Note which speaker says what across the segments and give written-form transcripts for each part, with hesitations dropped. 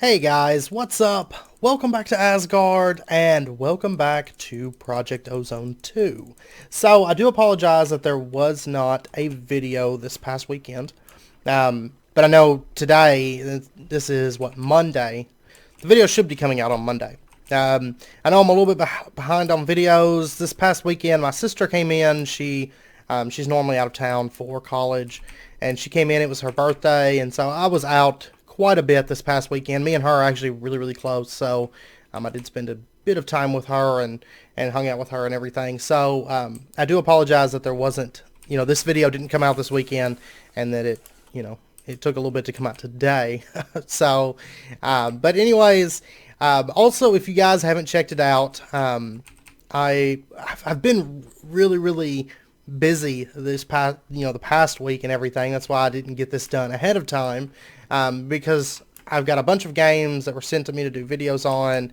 Speaker 1: Hey guys, what's up? Welcome back to Asgard, and welcome back to Project Ozone 2. So, I do apologize that there was not a video this past weekend. But I know today, this is, Monday? The video should be coming out on Monday. I know I'm a little bit behind on videos. This past weekend, my sister came in. She's normally out of town for college, and she came in. It was her birthday, and so I was out quite a bit this past weekend. Me and her are actually really close, so I did spend a bit of time with her and hung out with her and everything. So I do apologize that there wasn't, this video didn't come out this weekend, and that it took a little bit to come out today. So, but anyways, also if you guys haven't checked it out, I've been really busy this past, the past week and everything. That's why I didn't get this done ahead of time, because I've got a bunch of games that were sent to me to do videos on.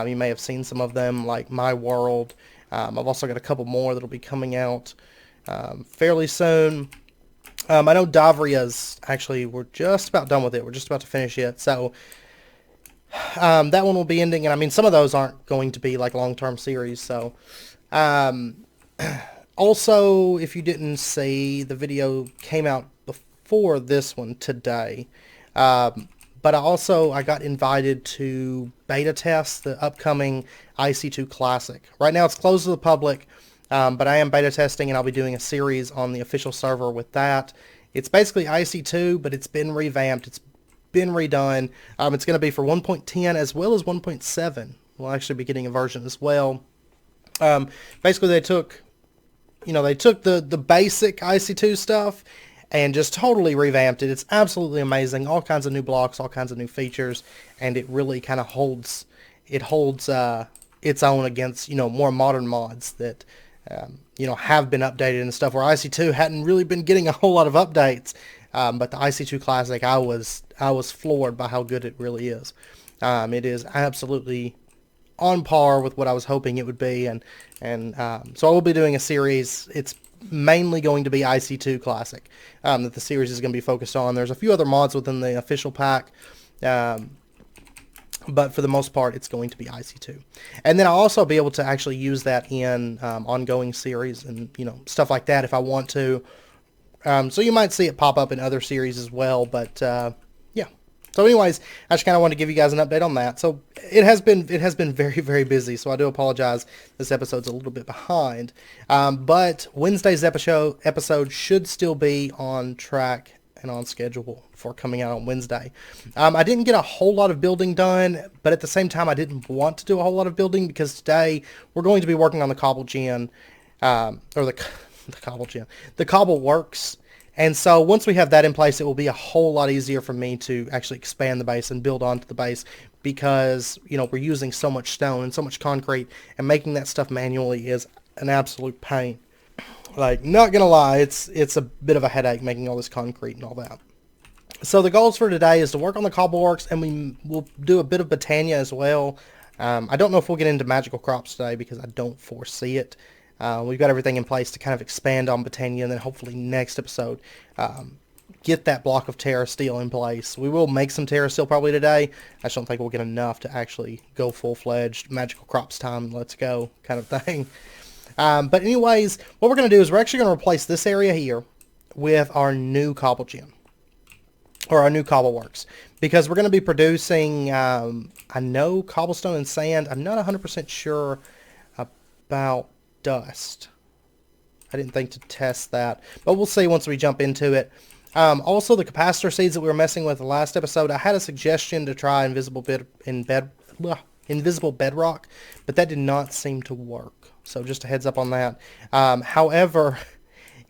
Speaker 1: You may have seen some of them, like My World. I've also got a couple more that'll be coming out fairly soon. I know Davria's actually, we're just about done with it. We're just about to finish it. So that one will be ending. And I mean, some of those aren't going to be like long-term series. So also, if you didn't see, the video came out before this one today. But I got invited to beta test the upcoming IC2 Classic. Right now it's closed to the public, but I am beta testing, and I'll be doing a series on the official server with that. It's basically IC2, but it's been revamped. It's been redone. It's going to be for 1.10 as well as 1.7. We'll actually be getting a version as well. Basically, they took the basic IC2 stuff and just totally revamped it. It's absolutely amazing. All kinds of new blocks, all kinds of new features, and it really kind of holds its own against more modern mods that have been updated and stuff. Where IC2 hadn't really been getting a whole lot of updates, but the IC2 Classic, I was floored by how good it really is. It is absolutely on par with what I was hoping it would be, and so I will be doing a series. It's mainly going to be IC2 Classic that the series is going to be focused on. There's a few other mods within the official pack, but for the most part, it's going to be IC2. And then I'll also be able to actually use that in ongoing series and stuff like that if I want to. So you might see it pop up in other series as well, but yeah. So anyways, I just kind of wanted to give you guys an update on that. So it has been very busy, so I do apologize. This episode's a little bit behind. But Wednesday's episode should still be on track and on schedule for coming out on Wednesday. I didn't get a whole lot of building done, but at the same time I didn't want to do a whole lot of building because today we're going to be working on the cobble gen, or the cobble gen, the Cobbleworks. And so once we have that in place, it will be a whole lot easier for me to actually expand the base and build onto the base, because we're using so much stone and so much concrete, and making that stuff manually is an absolute pain. Like, not gonna lie, it's a bit of a headache making all this concrete and all that. So the goals for today is to work on the Cobbleworks, and we'll do a bit of Botania as well. I don't know if we'll get into magical crops today because I don't foresee it. We've got everything in place to kind of expand on Botania, and then hopefully next episode get that block of terra steel in place. We will make some terra steel probably today. I just don't think we'll get enough to actually go full-fledged magical crops time, let's go kind of thing. But anyways, what we're going to do is we're actually going to replace this area here with our new cobble gen, or our new Cobbleworks, because we're going to be producing, I know, cobblestone and sand. I'm not 100% sure about dust. I didn't think to test that, but we'll see once we jump into it. Also, the capacitor seeds that we were messing with the last episode, I had a suggestion to try invisible bedrock, but that did not seem to work. So just a heads up on that. However,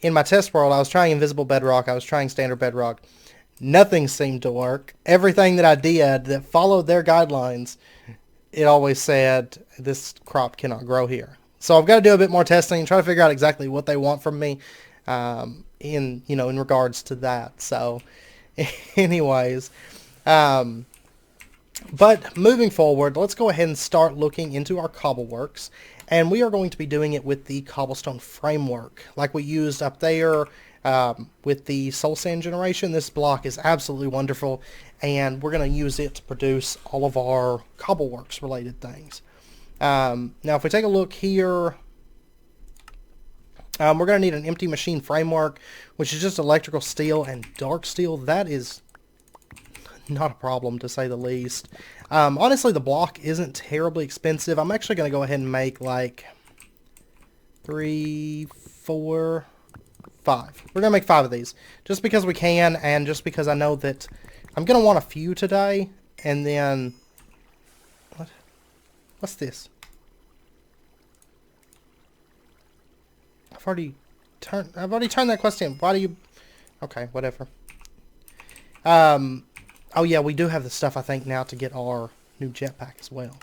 Speaker 1: in my test world, I was trying invisible bedrock, I was trying standard bedrock. Nothing seemed to work. Everything that I did that followed their guidelines, it always said this crop cannot grow here. So I've got to do a bit more testing and try to figure out exactly what they want from me in regards to that. So anyways, but moving forward, let's go ahead and start looking into our Cobbleworks. And we are going to be doing it with the cobblestone framework like we used up there with the soul sand generation. This block is absolutely wonderful, and we're going to use it to produce all of our Cobbleworks related things. Now if we take a look here, we're going to need an empty machine framework, which is just electrical steel and dark steel. That is not a problem, to say the least. Honestly, the block isn't terribly expensive. I'm actually going to go ahead and make like 3, 4, 5. We're going to make 5 of these, just because we can, and just because I know that I'm going to want a few today, and then... What's this? I've already turned that quest in. Why do you... Okay, whatever. Oh yeah, we do have the stuff, I think, now to get our new jetpack as well.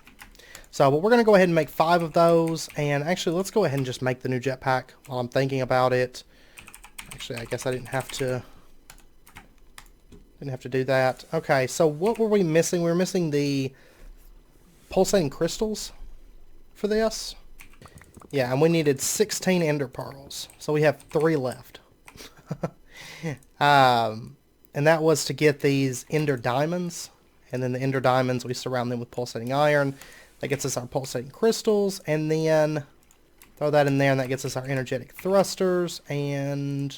Speaker 1: So, but we're going to go ahead and make 5 of those, and actually, let's go ahead and just make the new jetpack while I'm thinking about it. Actually, I guess I didn't have to do that. Okay, so what were we missing? We were missing the pulsating crystals for this. Yeah, and we needed 16 ender pearls. So we have 3 left. And that was to get these ender diamonds. And then the ender diamonds, we surround them with pulsating iron. That gets us our pulsating crystals. And then throw that in there, and that gets us our energetic thrusters. And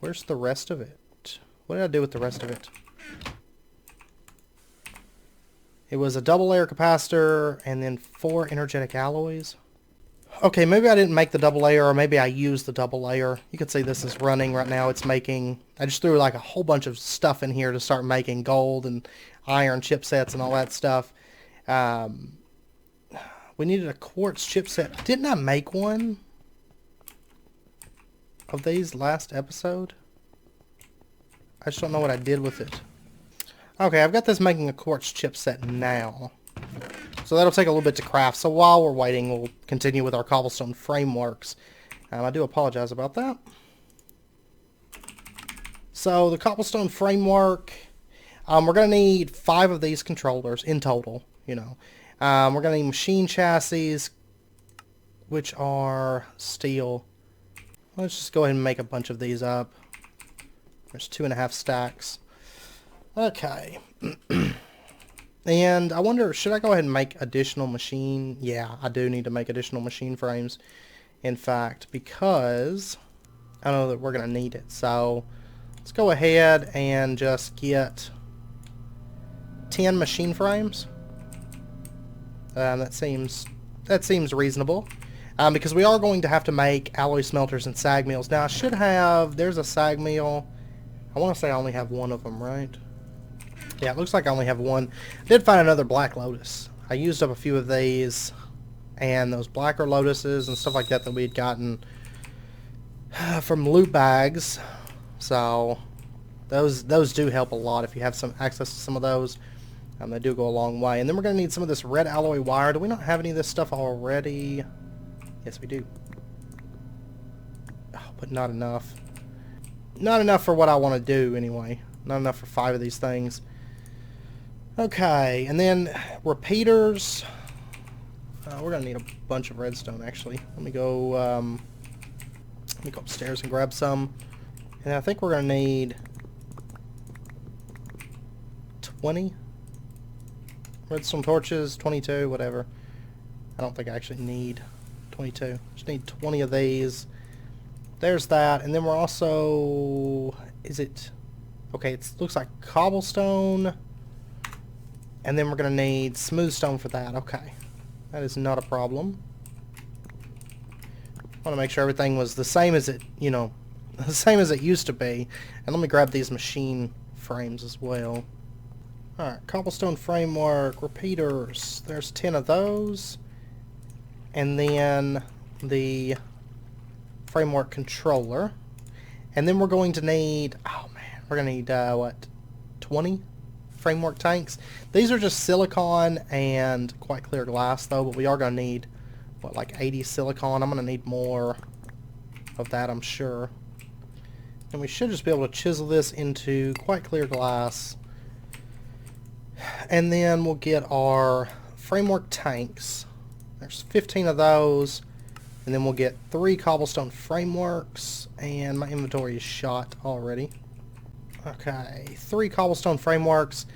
Speaker 1: where's the rest of it? What did I do with the rest of it? It was a double layer capacitor and then 4 energetic alloys. Okay, maybe I didn't make the double layer, or maybe I used the double layer. You can see this is running right now. It's making... I just threw like a whole bunch of stuff in here to start making gold and iron chipsets and all that stuff. We needed a quartz chipset. Didn't I make one of these last episode? I just don't know what I did with it. Okay, I've got this making a quartz chipset now. So that'll take a little bit to craft. So while we're waiting, we'll continue with our cobblestone frameworks. I do apologize about that. So the cobblestone framework, we're going to need 5 of these controllers in total, you know. We're going to need machine chassis, which are steel. Let's just go ahead and make a bunch of these up. There's 2.5 stacks. Okay. And I wonder, should I go ahead and make additional machine? Yeah, I do need to make additional machine frames, in fact, because I know that we're going to need it. So let's go ahead and just get 10 machine frames. That seems reasonable, because we are going to have to make alloy smelters and sag mills. Now I should have, there's a sag mill. I want to say I only have 1 of them, right? Yeah, it looks like I only have 1. I did find another black lotus. I used up a few of these, and those blacker lotuses and stuff like that we had gotten from loot bags. So those do help a lot if you have some access to some of those. They do go a long way. And then we're going to need some of this red alloy wire. Do we not have any of this stuff already? Yes, we do. Oh, but not enough. Not enough for what I want to do, anyway. Not enough for 5 of these things. Okay, and then repeaters. We're going to need a bunch of redstone, actually. Let me go upstairs and grab some. And I think we're going to need 20 redstone torches, 22, whatever. I don't think I actually need 22. Just need 20 of these. There's that, and then we're also... Is it... Okay, it looks like cobblestone, and then we're going to need smooth stone for that. Okay, that is not a problem. I want to make sure everything was the same as it, you know, the same as it used to be. And let me grab these machine frames as well. Alright, cobblestone framework, repeaters. There's 10 of those. And then the framework controller. And then we're going to need... Oh, man. We're going to need, what, 20 framework tanks? These are just silicon and quite clear glass, though, but we are going to need, what, like 80 silicon? I'm going to need more of that, I'm sure. And we should just be able to chisel this into quite clear glass. And then we'll get our framework tanks. There's 15 of those. And then we'll get 3 cobblestone frameworks. And my inventory is shot already. Okay, 3 cobblestone frameworks,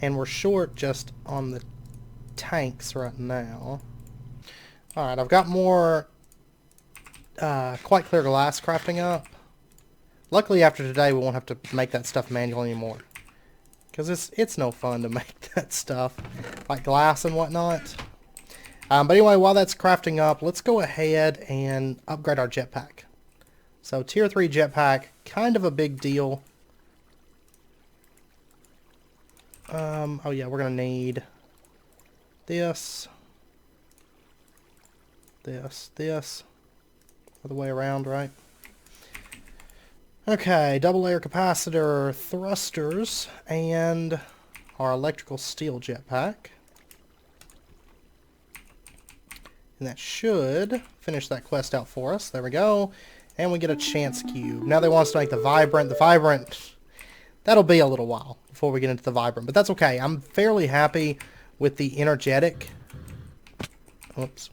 Speaker 1: and we're short just on the tanks right now. Alright, I've got more quite clear glass crafting up. Luckily, after today, we won't have to make that stuff manually anymore. Because it's no fun to make that stuff, like glass and whatnot. But anyway, while that's crafting up, let's go ahead and upgrade our jetpack. So, tier 3 jetpack, kind of a big deal. Oh yeah, we're going to need this, this, other way around, right? Okay, double layer capacitor thrusters and our electrical steel jetpack. And that should finish that quest out for us. There we go. And we get a chance cube. Now they want us to make the vibrant. The vibrant, that'll be a little while before we get into the vibrant. But that's okay. I'm fairly happy with the energetic. Oops.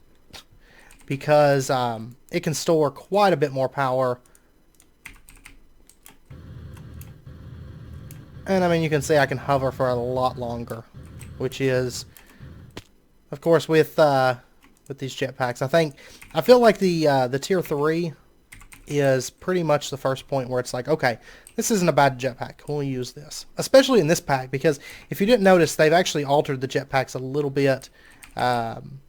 Speaker 1: Because it can store quite a bit more power. And I mean, you can see I can hover for a lot longer. Which is, of course, with these jetpacks. I feel like the tier 3 is pretty much the first point where it's like, okay, this isn't a bad jetpack. We'll use this. Especially in this pack, because if you didn't notice, they've actually altered the jetpacks a little bit. And,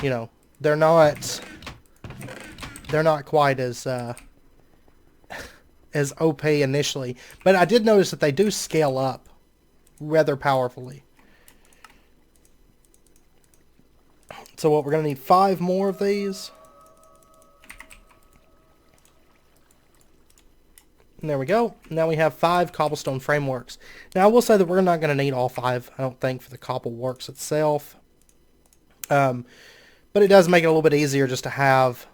Speaker 1: you know, they're not quite as OP initially. But I did notice that they do scale up rather powerfully. So what, we're going to need 5 more of these. And there we go. Now we have 5 cobblestone frameworks. Now I will say that we're not going to need all 5, I don't think, for the Cobbleworks itself. But it does make it a little bit easier just to have,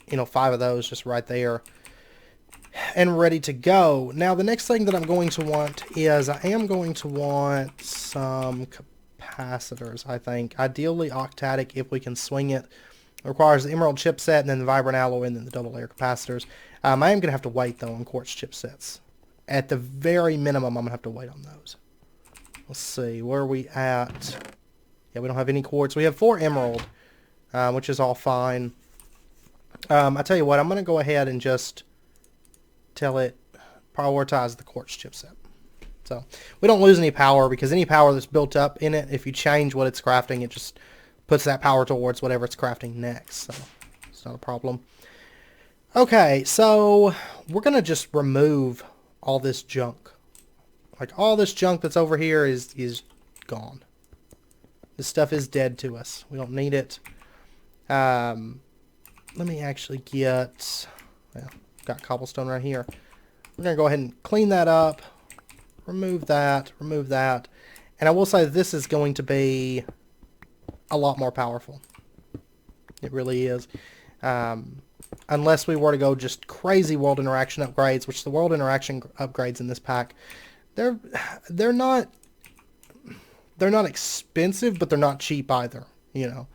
Speaker 1: you know, 5 of those just right there and ready to go. Now the next thing that I'm going to want is I am going to want some capacitors, I think. Ideally octatic if we can swing it. It requires the emerald chipset and then the vibrant alloy and then the double layer capacitors. I am going to have to wait though on quartz chipsets. At the very minimum, I'm going to have to wait on those. Let's see, where are we at? Yeah, we don't have any quartz. We have 4 emerald, which is all fine. I tell you what, I'm going to go ahead and just tell it prioritize the quartz chipset. So we don't lose any power, because any power that's built up in it, if you change what it's crafting, it just puts that power towards whatever it's crafting next. So it's not a problem. Okay, so we're going to just remove all this junk. Like all this junk that's over here is gone. This stuff is dead to us. We don't need it. Let me actually get, well, got cobblestone right here. We're going to go ahead and clean that up. Remove that. And I will say this is going to be a lot more powerful. It really is. Unless we were to go just crazy world interaction upgrades, which the world interaction upgrades in this pack, they're not expensive, but they're not cheap either. You know,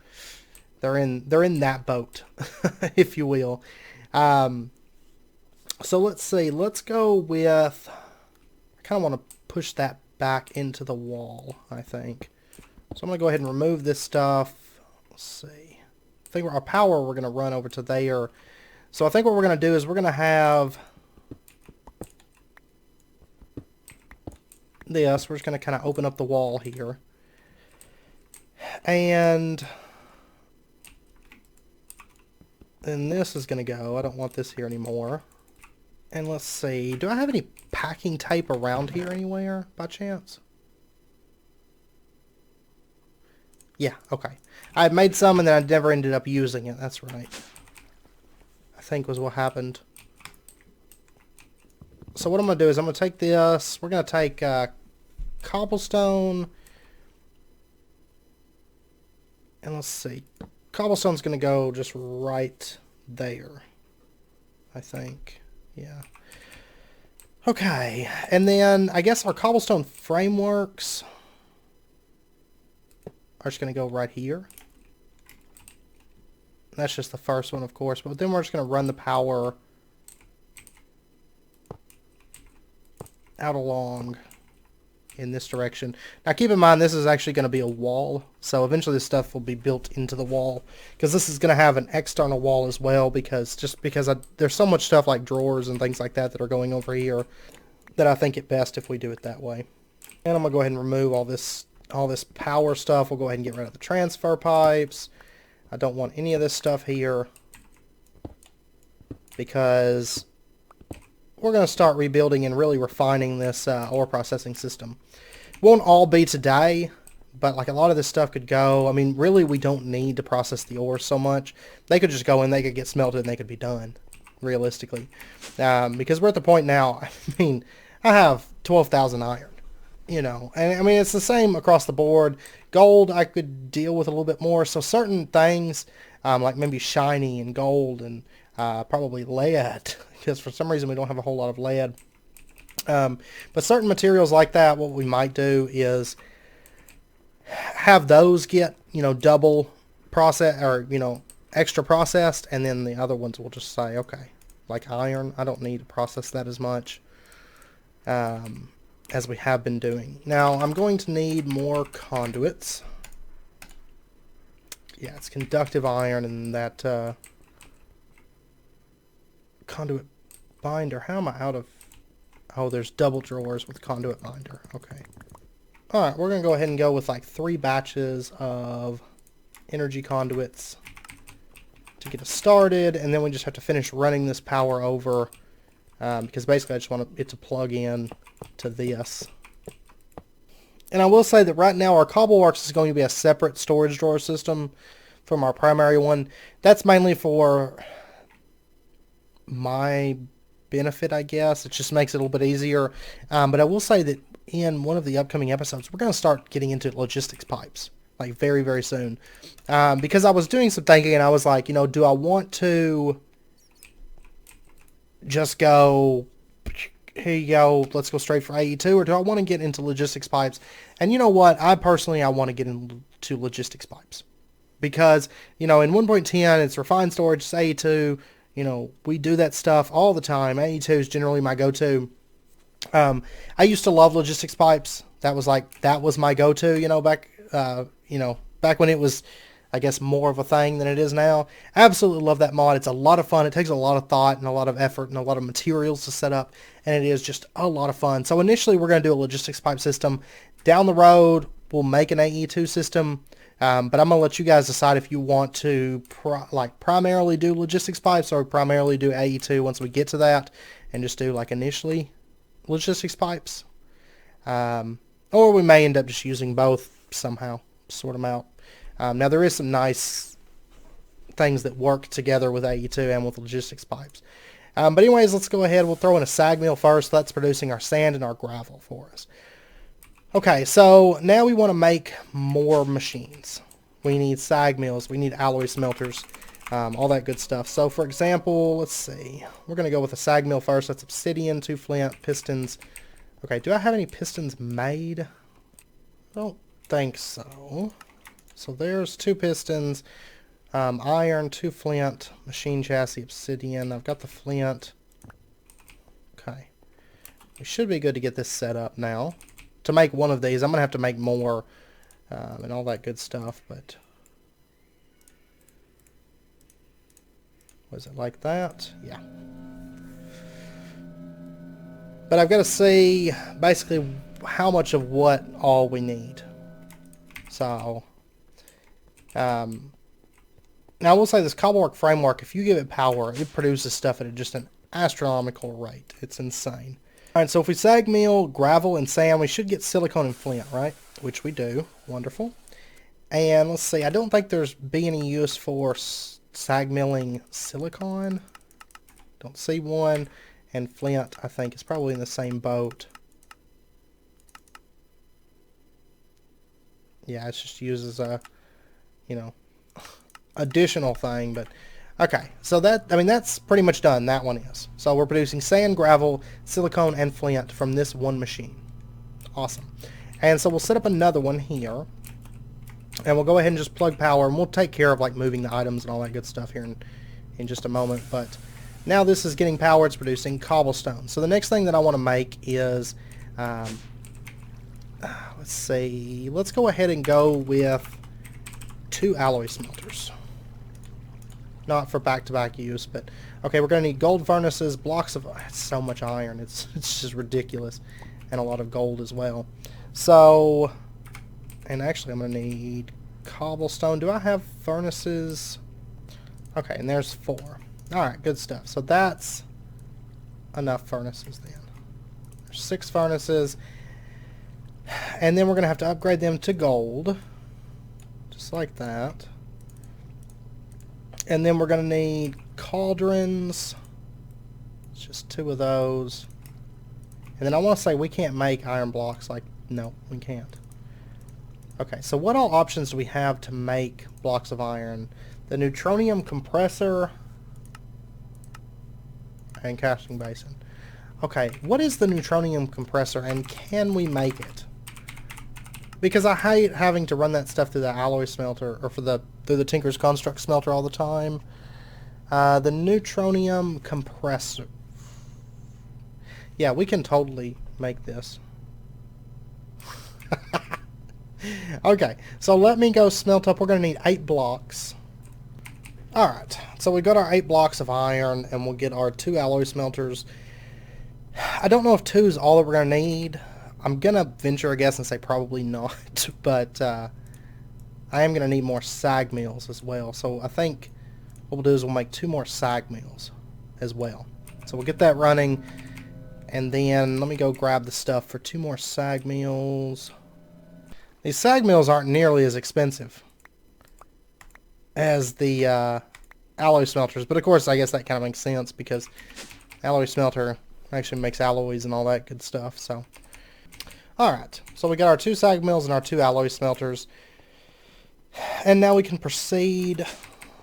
Speaker 1: they're in that boat, if you will. So let's see. Let's go with. I kind of want to push that back into the wall, I think. So I'm going to go ahead and remove this stuff. Let's see. I think our power we're going to run over to there. So I think what we're going to do is we're going to have this. We're just going to kind of open up the wall here. And then this is going to go. I don't want this here anymore. And let's see. Do I have any packing tape around here anywhere by chance? Yeah, okay. I made some and then I never ended up using it. That's right. I think was what happened. So what I'm going to do is I'm going to take this. We're going to take cobblestone. And let's see. Cobblestone's going to go just right there, I think. Yeah. Okay. And then I guess our cobblestone frameworks are just going to go right here. That's just the first one, of course. But then we're just going to run the power out along in this direction. Now keep in mind this is actually going to be a wall, so eventually this stuff will be built into the wall, because this is going to have an external wall as well, because there's so much stuff like drawers and things like that that are going over here that I think it best if we do it that way. And I'm going to go ahead and remove all this power stuff. We'll go ahead and get rid of the transfer pipes. I don't want any of this stuff here, because we're going to start rebuilding and really refining this ore processing system. It won't all be today, but like a lot of this stuff could go. I mean, really we don't need to process the ore so much. They could just go in, they could get smelted, and they could be done, realistically. Because we're at the point now, I mean, I have 12,000 iron, you know. And I mean, it's the same across the board. Gold I could deal with a little bit more. So certain things, like maybe shiny and gold and probably lead, because for some reason we don't have a whole lot of lead. But certain materials like that, what we might do is have those get, you know, double process, or, you know, extra processed, and then the other ones will just say, okay, like iron, I don't need to process that as much as we have been doing. Now I'm going to need more conduits. Yeah, it's conductive iron and that conduit binder. How am I out of... Oh, there's double drawers with conduit binder. Okay. Alright, we're going to go ahead and go with like 3 batches of energy conduits to get us started, and then we just have to finish running this power over, because basically I just want it to plug in to this. And I will say that right now our Cobbleworks is going to be a separate storage drawer system from our primary one. That's mainly for my benefit, I guess. It just makes it a little bit easier. But I will say that in one of the upcoming episodes, we're going to start getting into logistics pipes, like very, very soon. Because I was doing some thinking and I was like, you know, do I want to just go, here you go, let's go straight for AE2, or do I want to get into logistics pipes? And you know what? I want to get into logistics pipes. Because, you know, in 1.10, it's refined storage, it's AE2. You know, we do that stuff all the time. AE2 is generally my go-to. I used to love logistics pipes. That was my go-to, you know, back when it was, I guess, more of a thing than it is now. I absolutely love that mod. It's a lot of fun. It takes a lot of thought and a lot of effort and a lot of materials to set up, and it is just a lot of fun. So initially we're going to do a logistics pipe system. Down the road, we'll make an AE2 system. But I'm going to let you guys decide if you want to primarily do logistics pipes or primarily do AE2 once we get to that, and just do like initially logistics pipes. Or we may end up just using both somehow, sort them out. Now there is some nice things that work together with AE2 and with logistics pipes. But anyways, let's go ahead. We'll throw in a sag mill first. That's producing our sand and our gravel for us. Okay, so now we want to make more machines. We need sag mills, we need alloy smelters, all that good stuff. So for example, let's see, we're going to go with a sag mill first. That's obsidian, 2 flint, pistons. Okay, do I have any pistons made? I don't think so. So there's 2 pistons, iron, 2 flint, machine chassis, obsidian. I've got the flint. Okay, we should be good to get this set up now. To make one of these, I'm going to have to make more and all that good stuff, but was it like that? Yeah. But I've got to see basically how much of what all we need. So, now I will say this Cobblework framework, if you give it power, it produces stuff at just an astronomical rate. It's insane. Alright, so if we sag mill, gravel, and sand, we should get silicone and flint, right? Which we do. Wonderful. And let's see, I don't think there's be any use for sag milling silicone. Don't see one. And flint, I think, is probably in the same boat. Yeah, it's just used as a, you know, additional thing, but... Okay, so that's pretty much done. That one is. So we're producing sand, gravel, silicone, and flint from this one machine. Awesome. And so we'll set up another one here. And we'll go ahead and just plug power, and we'll take care of like moving the items and all that good stuff here in just a moment. But now this is getting power. It's producing cobblestone. So the next thing that I want to make is Um, let's see. Let's go ahead and go with 2 alloy smelters. Not for back-to-back use, but okay, we're going to need gold furnaces, blocks of... It's so much iron. It's just ridiculous. And a lot of gold as well. So, and actually I'm going to need cobblestone. Do I have furnaces? Okay, and there's 4. Alright, good stuff. So that's enough furnaces then. There's 6 furnaces. And then we're going to have to upgrade them to gold. Just like that. And then we're going to need cauldrons. It's just 2 of those. And then I want to say we can't make iron blocks. Like, no, we can't. Okay, so what all options do we have to make blocks of iron? The neutronium compressor and casting basin. Okay, what is the neutronium compressor and can we make it? Because I hate having to run that stuff through the alloy smelter or through the Tinker's Construct smelter all the time. The neutronium compressor. Yeah, we can totally make this. Okay, so let me go smelt up. We're going to need 8 blocks. Alright, so we got our 8 blocks of iron, and we'll get our 2 alloy smelters. I don't know if 2 is all that we're going to need. I'm going to venture a guess and say probably not, but I am going to need more sag mills as well. So I think what we'll do is we'll make 2 more sag mills as well. So we'll get that running, and then let me go grab the stuff for 2 more sag mills. These sag mills aren't nearly as expensive as the alloy smelters, but of course I guess that kind of makes sense because alloy smelter actually makes alloys and all that good stuff. So alright, so we got our 2 sag mills and our 2 alloy smelters, and now we can proceed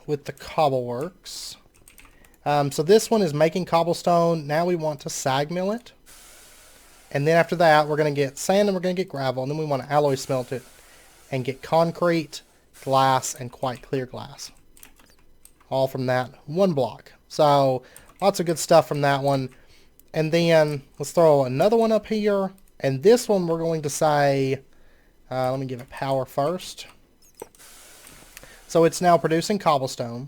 Speaker 1: with the Cobbleworks. So this one is making cobblestone. Now we want to sag mill it. And then after that, we're going to get sand and we're going to get gravel. And then we want to alloy smelt it and get concrete, glass, and quite clear glass. All from that one block. So lots of good stuff from that one. And then let's throw another one up here. And this one we're going to say, let me give it power first. So it's now producing cobblestone.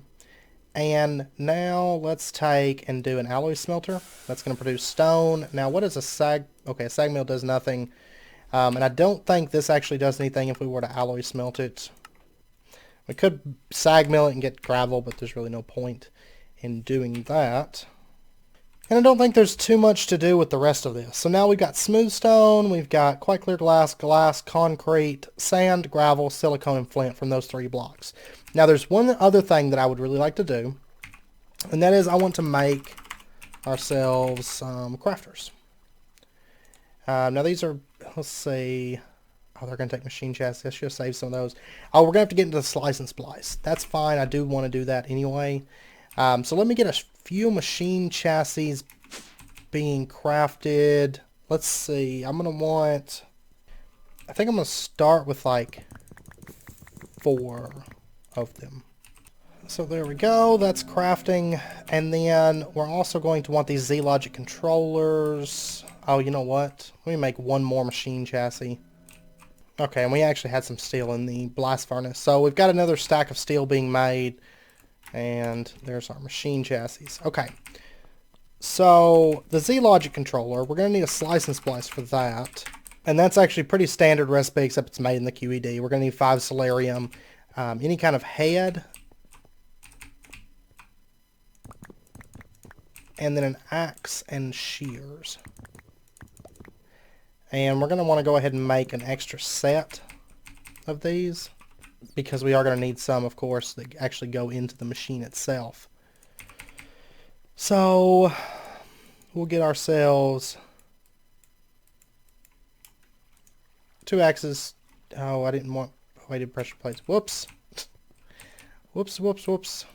Speaker 1: And now let's take and do an alloy smelter. That's going to produce stone. Now what is a sag? Okay, a sag mill does nothing. And I don't think this actually does anything if we were to alloy smelt it. We could sag mill it and get gravel, but there's really no point in doing that. And I don't think there's too much to do with the rest of this. So now we've got smooth stone, we've got quite clear glass, concrete, sand, gravel, silicone, and flint from those 3 blocks. Now there's one other thing that I would really like to do, and that is I want to make ourselves some crafters. Now these are, let's see, oh, they're going to take machine chassis. I should have saved some of those. Oh, we're going to have to get into the slice and splice. That's fine. I do want to do that anyway. So let me get a few machine chassis being crafted. Let's see. I'm going to want, I think I'm going to start with like 4 of them. So there we go. That's crafting. And then we're also going to want these Z-Logic controllers. Oh, you know what? Let me make 1 more machine chassis. Okay, and we actually had some steel in the blast furnace. So we've got another stack of steel being made. And there's our machine chassis. Okay. So the Z-Logic controller, we're going to need a slice and splice for that. And that's actually pretty standard recipe, except it's made in the QED. We're going to need 5 solarium, any kind of head, and then an axe and shears. And we're going to want to go ahead and make an extra set of these, because we are going to need some, of course, that actually go into the machine itself. So we'll get ourselves 2 axes. Oh, I didn't want weighted pressure plates. Whoops. Whoops, whoops, whoops.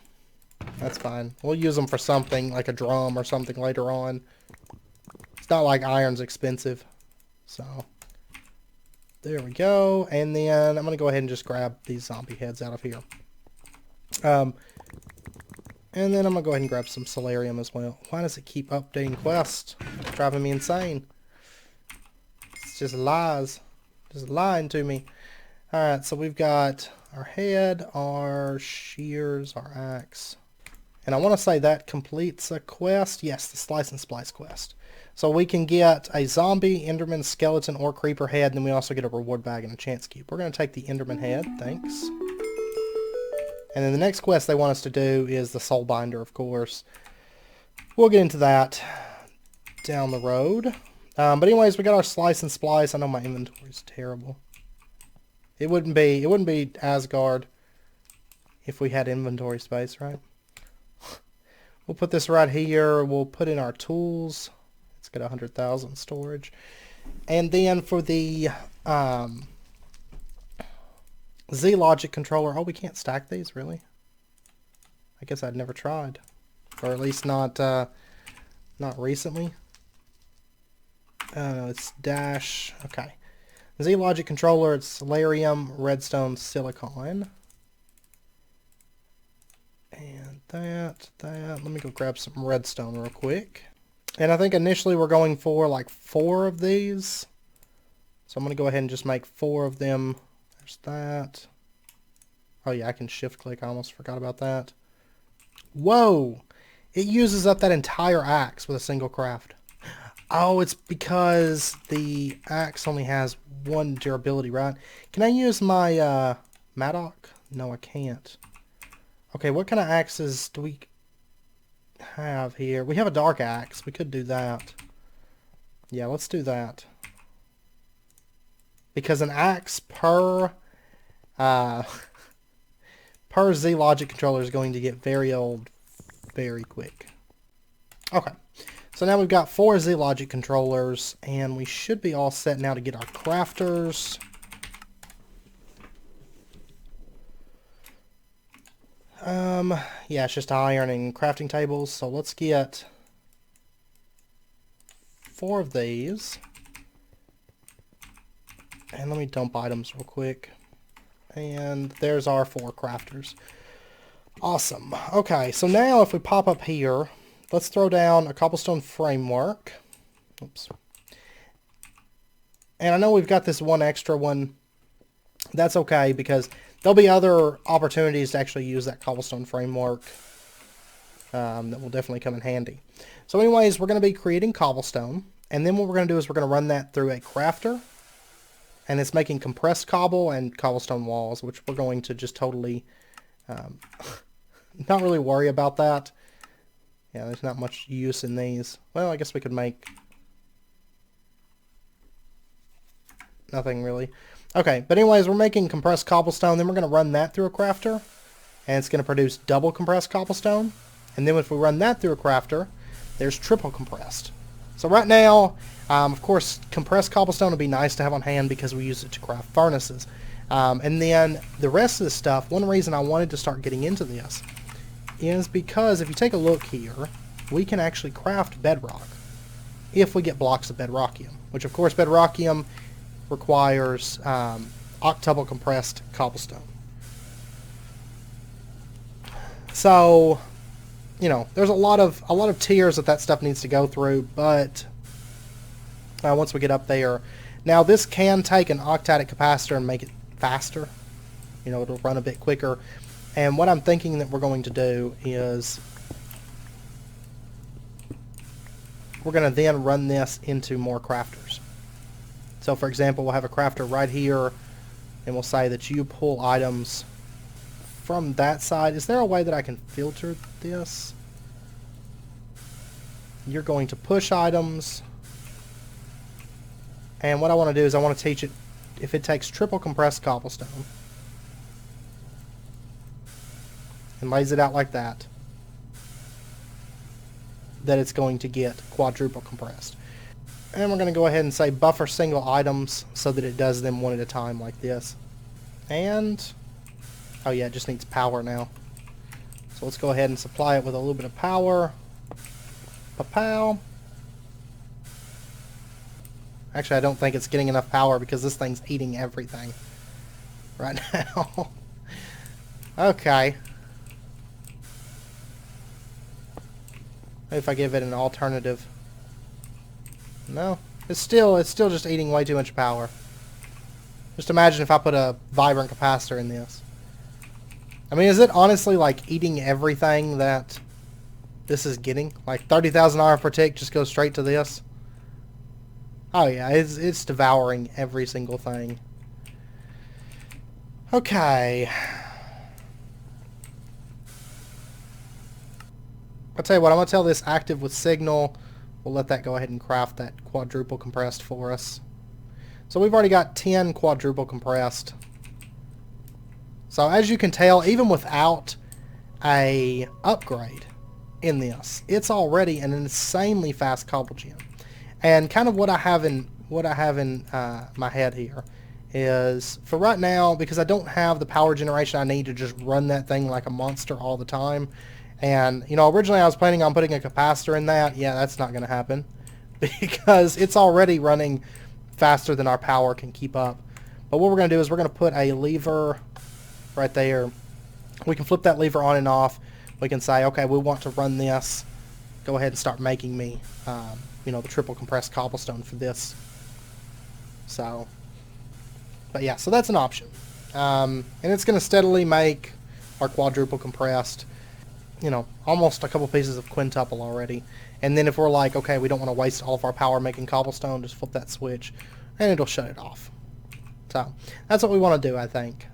Speaker 1: That's fine. We'll use them for something, like a drum or something later on. It's not like iron's expensive. So there we go. And then I'm going to go ahead and just grab these zombie heads out of here. And then I'm going to go ahead and grab some solarium as well. Why does it keep updating quests? It's driving me insane. It's just lies. Just lying to me. Alright, so we've got our head, our shears, our axe. And I want to say that completes a quest. Yes, the Slice and Splice quest. So we can get a zombie, enderman, skeleton, or creeper head, and then we also get a reward bag and a chance cube. We're going to take the enderman head, thanks. And then the next quest they want us to do is the soul binder, of course. We'll get into that down the road. But anyways, we got our Slice and Splice. I know my inventory's terrible. It wouldn't be Asgard if we had inventory space, right? We'll put this right here. We'll put in our tools. It's got 100,000 storage. And then for the Z logic controller, oh, we can't stack these, really? I guess I'd never tried, or at least not recently. No, it's dash. Okay. Z logic controller. It's solarium, redstone, silicon. And that. Let me go grab some redstone real quick. And I think initially we're going for like 4 of these. So I'm going to go ahead and just make 4 of them. There's that. Oh yeah, I can shift click. I almost forgot about that. Whoa! It uses up that entire axe with a single craft. Oh, it's because the axe only has 1 durability, right? Can I use my Maddock? No, I can't. Okay, what kind of axes do we have here? We have a dark axe. We could do that. Yeah, let's do that. Because an axe per Z logic controller is going to get very old very quick. Okay. So now we've got 4 Z logic controllers, and we should be all set now to get our crafters. Yeah, it's just iron and crafting tables. So let's get 4 of these. And let me dump items real quick. And there's our 4 crafters. Awesome. Okay, so now if we pop up here, let's throw down a cobblestone framework. Oops. And I know we've got this one extra one. That's okay, because there'll be other opportunities to actually use that cobblestone framework that will definitely come in handy. So anyways, we're going to be creating cobblestone. And then what we're going to do is we're going to run that through a crafter. And it's making compressed cobble and cobblestone walls, which we're going to just totally not really worry about that. Yeah, there's not much use in these. Well, I guess we could make nothing really. Okay, but anyways, we're making compressed cobblestone. Then we're going to run that through a crafter. And it's going to produce double compressed cobblestone. And then if we run that through a crafter, there's triple compressed. So right now, of course, compressed cobblestone would be nice to have on hand because we use it to craft furnaces. And then the rest of the stuff, one reason I wanted to start getting into this is because if you take a look here, we can actually craft bedrock if we get blocks of bedrockium, which of course bedrockium requires octuple compressed cobblestone. So, you know, there's a lot of tiers that stuff needs to go through, but once we get up there, now this can take an octadic capacitor and make it faster. You know, it'll run a bit quicker. And what I'm thinking that we're going to do is we're going to then run this into more crafters. So for example, we'll have a crafter right here, and we'll say that you pull items from that side. Is there a way that I can filter this? You're going to push items. And what I want to do is I want to teach it if it takes triple compressed cobblestone and lays it out like that, that it's going to get quadruple compressed. And we're going to go ahead and say buffer single items so that it does them one at a time like this. And, oh yeah, it just needs power now. So let's go ahead and supply it with a little bit of power. Pa-pow. Actually, I don't think it's getting enough power because this thing's eating everything right now. Okay. Maybe if I give it an alternative. No, It's still just eating way too much power. Just imagine if I put a vibrant capacitor in this. I mean, is it honestly like eating everything that this is getting? Like 30,000 iron per tick just goes straight to this? Oh yeah, it's devouring every single thing. Okay. I'll tell you what, I'm going to tell this active with signal. We'll let that go ahead and craft that quadruple compressed for us. So we've already got 10 quadruple compressed. So as you can tell, even without a upgrade in this, it's already an insanely fast cobble gem. And kind of what I have in my head here is, for right now, because I don't have the power generation I need to just run that thing like a monster all the time. And, you know, originally I was planning on putting a capacitor in that. Yeah, that's not going to happen because it's already running faster than our power can keep up. But what we're going to do is we're going to put a lever right there. We can flip that lever on and off. We can say, okay, we want to run this. Go ahead and start making me, you know, the triple compressed cobblestone for this. So, but yeah, so that's an option. And it's going to steadily make our quadruple compressed, you know, almost a couple pieces of quintuple already. And then if we're like, okay, we don't want to waste all of our power making cobblestone, just flip that switch and it'll shut it off. So that's what we want to do, I think,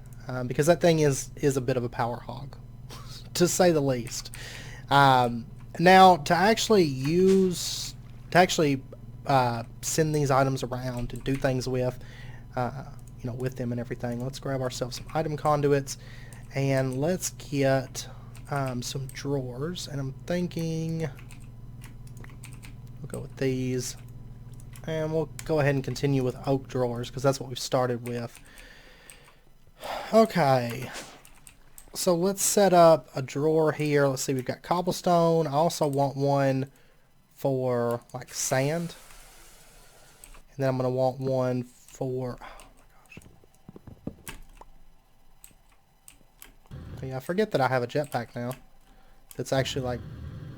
Speaker 1: because that thing is a bit of a power hog, to say the least. Now, to actually send these items around and do things with, you know, with them and everything, let's grab ourselves some item conduits and let's get some drawers. And I'm thinking we'll go with these, and we'll go ahead and continue with oak drawers because that's what we've started with. Okay, so let's set up a drawer here. Let's see, we've got cobblestone. I also want one for like sand, and then I'm going to want one for, yeah, I forget that I have a jetpack now. That's actually like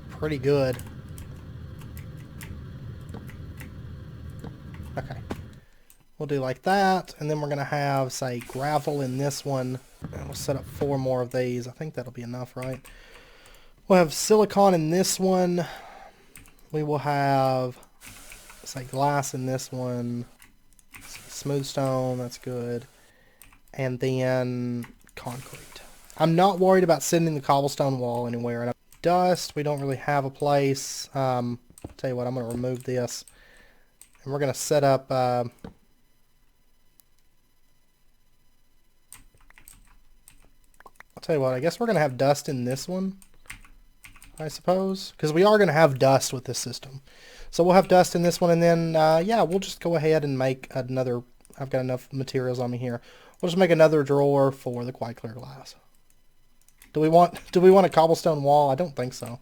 Speaker 1: pretty good. Okay. We'll do like that, and then we're going to have, say, gravel in this one. And we'll set up 4 more of these. I think that'll be enough, right? We'll have silicon in this one. We will have, say, glass in this one. Smooth stone, that's good. And then concrete. I'm not worried about sending the cobblestone wall anywhere. And dust, we don't really have a place. I'll tell you what, I'm going to remove this. And we're going to set up, I'll tell you what, I guess we're going to have dust in this one, I suppose. Because we are going to have dust with this system. So we'll have dust in this one, and then, yeah, we'll just go ahead and make another, I've got enough materials on me here. We'll just make another drawer for the quite clear glass. Do we want a cobblestone wall? I don't think so.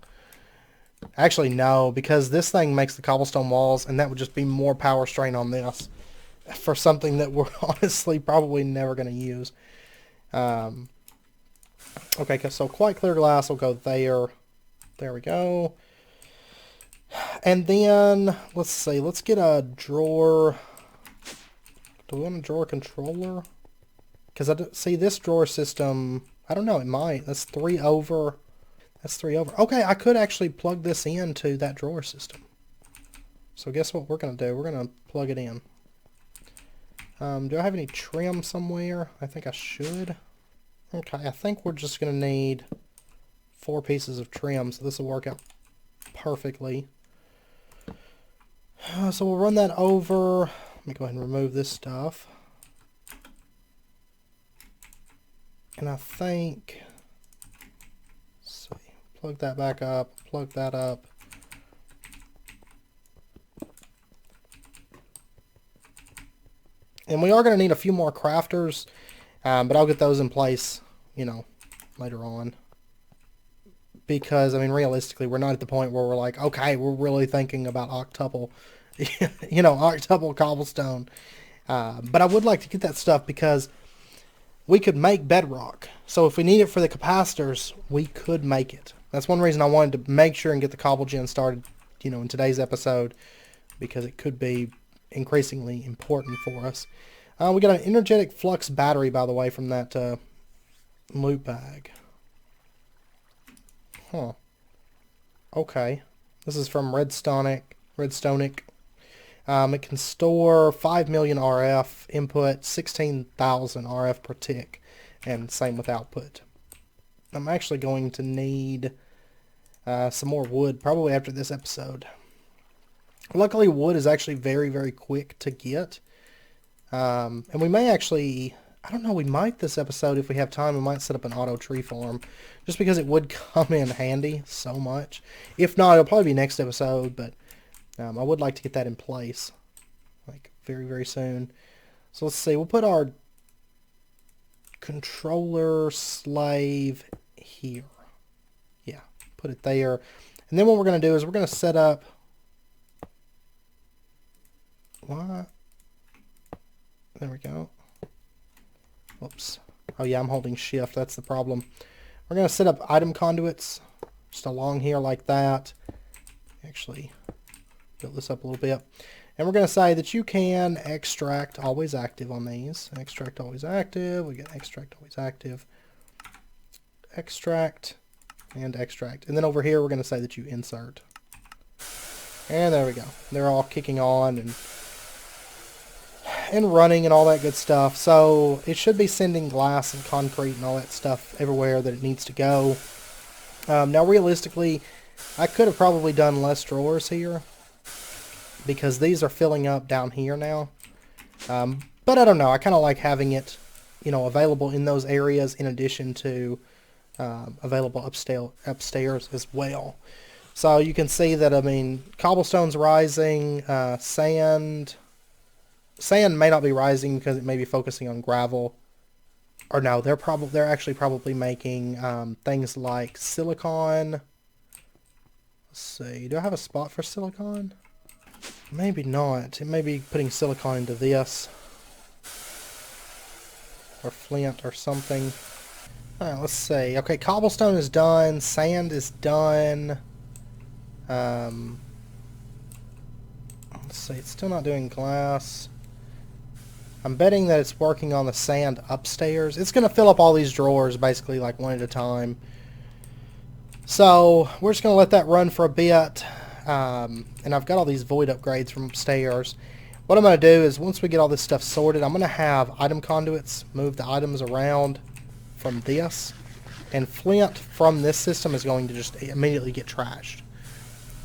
Speaker 1: Actually, no, because this thing makes the cobblestone walls, and that would just be more power strain on this for something that we're honestly probably never going to use. Okay, so quite clear glass will go there. There we go. And then, let's see, let's get a drawer. Do we want a drawer controller? Because I see this drawer system, I don't know, it might. That's 3 over. That's 3 over. Okay, I could actually plug this into that drawer system. So guess what we're going to do? We're going to plug it in. Do I have any trim somewhere? I think I should. Okay, I think we're just going to need 4 pieces of trim, so this will work out perfectly. So we'll run that over. Let me go ahead and remove this stuff. And I think, let's see, plug that back up, plug that up. And we are going to need a few more crafters, but I'll get those in place, you know, later on. Because, I mean, realistically, we're not at the point where we're like, okay, we're really thinking about octuple, you know, octuple cobblestone. But I would like to get that stuff because we could make bedrock. So if we need it for the capacitors, we could make it. That's one reason I wanted to make sure and get the cobble gen started, you know, in today's episode, because it could be increasingly important for us. We got an energetic flux battery, by the way, from that loot bag. Huh. Okay. This is from Redstonic. It can store 5 million RF input, 16,000 RF per tick, and same with output. I'm actually going to need some more wood, probably after this episode. Luckily, wood is actually very, very quick to get. And we may actually, I don't know, we might this episode, if we have time, we might set up an auto tree farm. Just because it would come in handy so much. If not, it'll probably be next episode, but I would like to get that in place. Like, very, very soon. So let's see, we'll put our controller slave here. Yeah, put it there. And then what we're going to do is we're going to set up... What? There we go. Whoops. Oh yeah, I'm holding shift. That's the problem. We're going to set up item conduits just along here like that. Actually, build this up a little bit. And we're going to say that you can extract always active on these. Extract always active. We get extract always active. Extract and extract. And then over here we're going to say that you insert. And there we go. They're all kicking on and running and all that good stuff. So it should be sending glass and concrete and all that stuff everywhere that it needs to go. Now realistically, I could have probably done less drawers here because these are filling up down here now. But I don't know. I kind of like having it, you know, available in those areas in addition to available upstairs as well. So you can see that, I mean, cobblestone's rising, sand may not be rising because it may be focusing on gravel. Or no, they're actually probably making things like silicon. Let's see, do I have a spot for silicon? Maybe not. It may be putting silicon into this. Or flint or something. Alright, let's see. Okay, cobblestone is done. Sand is done. Let's see, it's still not doing glass. I'm betting that it's working on the sand upstairs. It's going to fill up all these drawers basically like one at a time. So we're just going to let that run for a bit. And I've got all these void upgrades from upstairs. What I'm going to do is once we get all this stuff sorted, I'm going to have item conduits move the items around from this. And flint from this system is going to just immediately get trashed.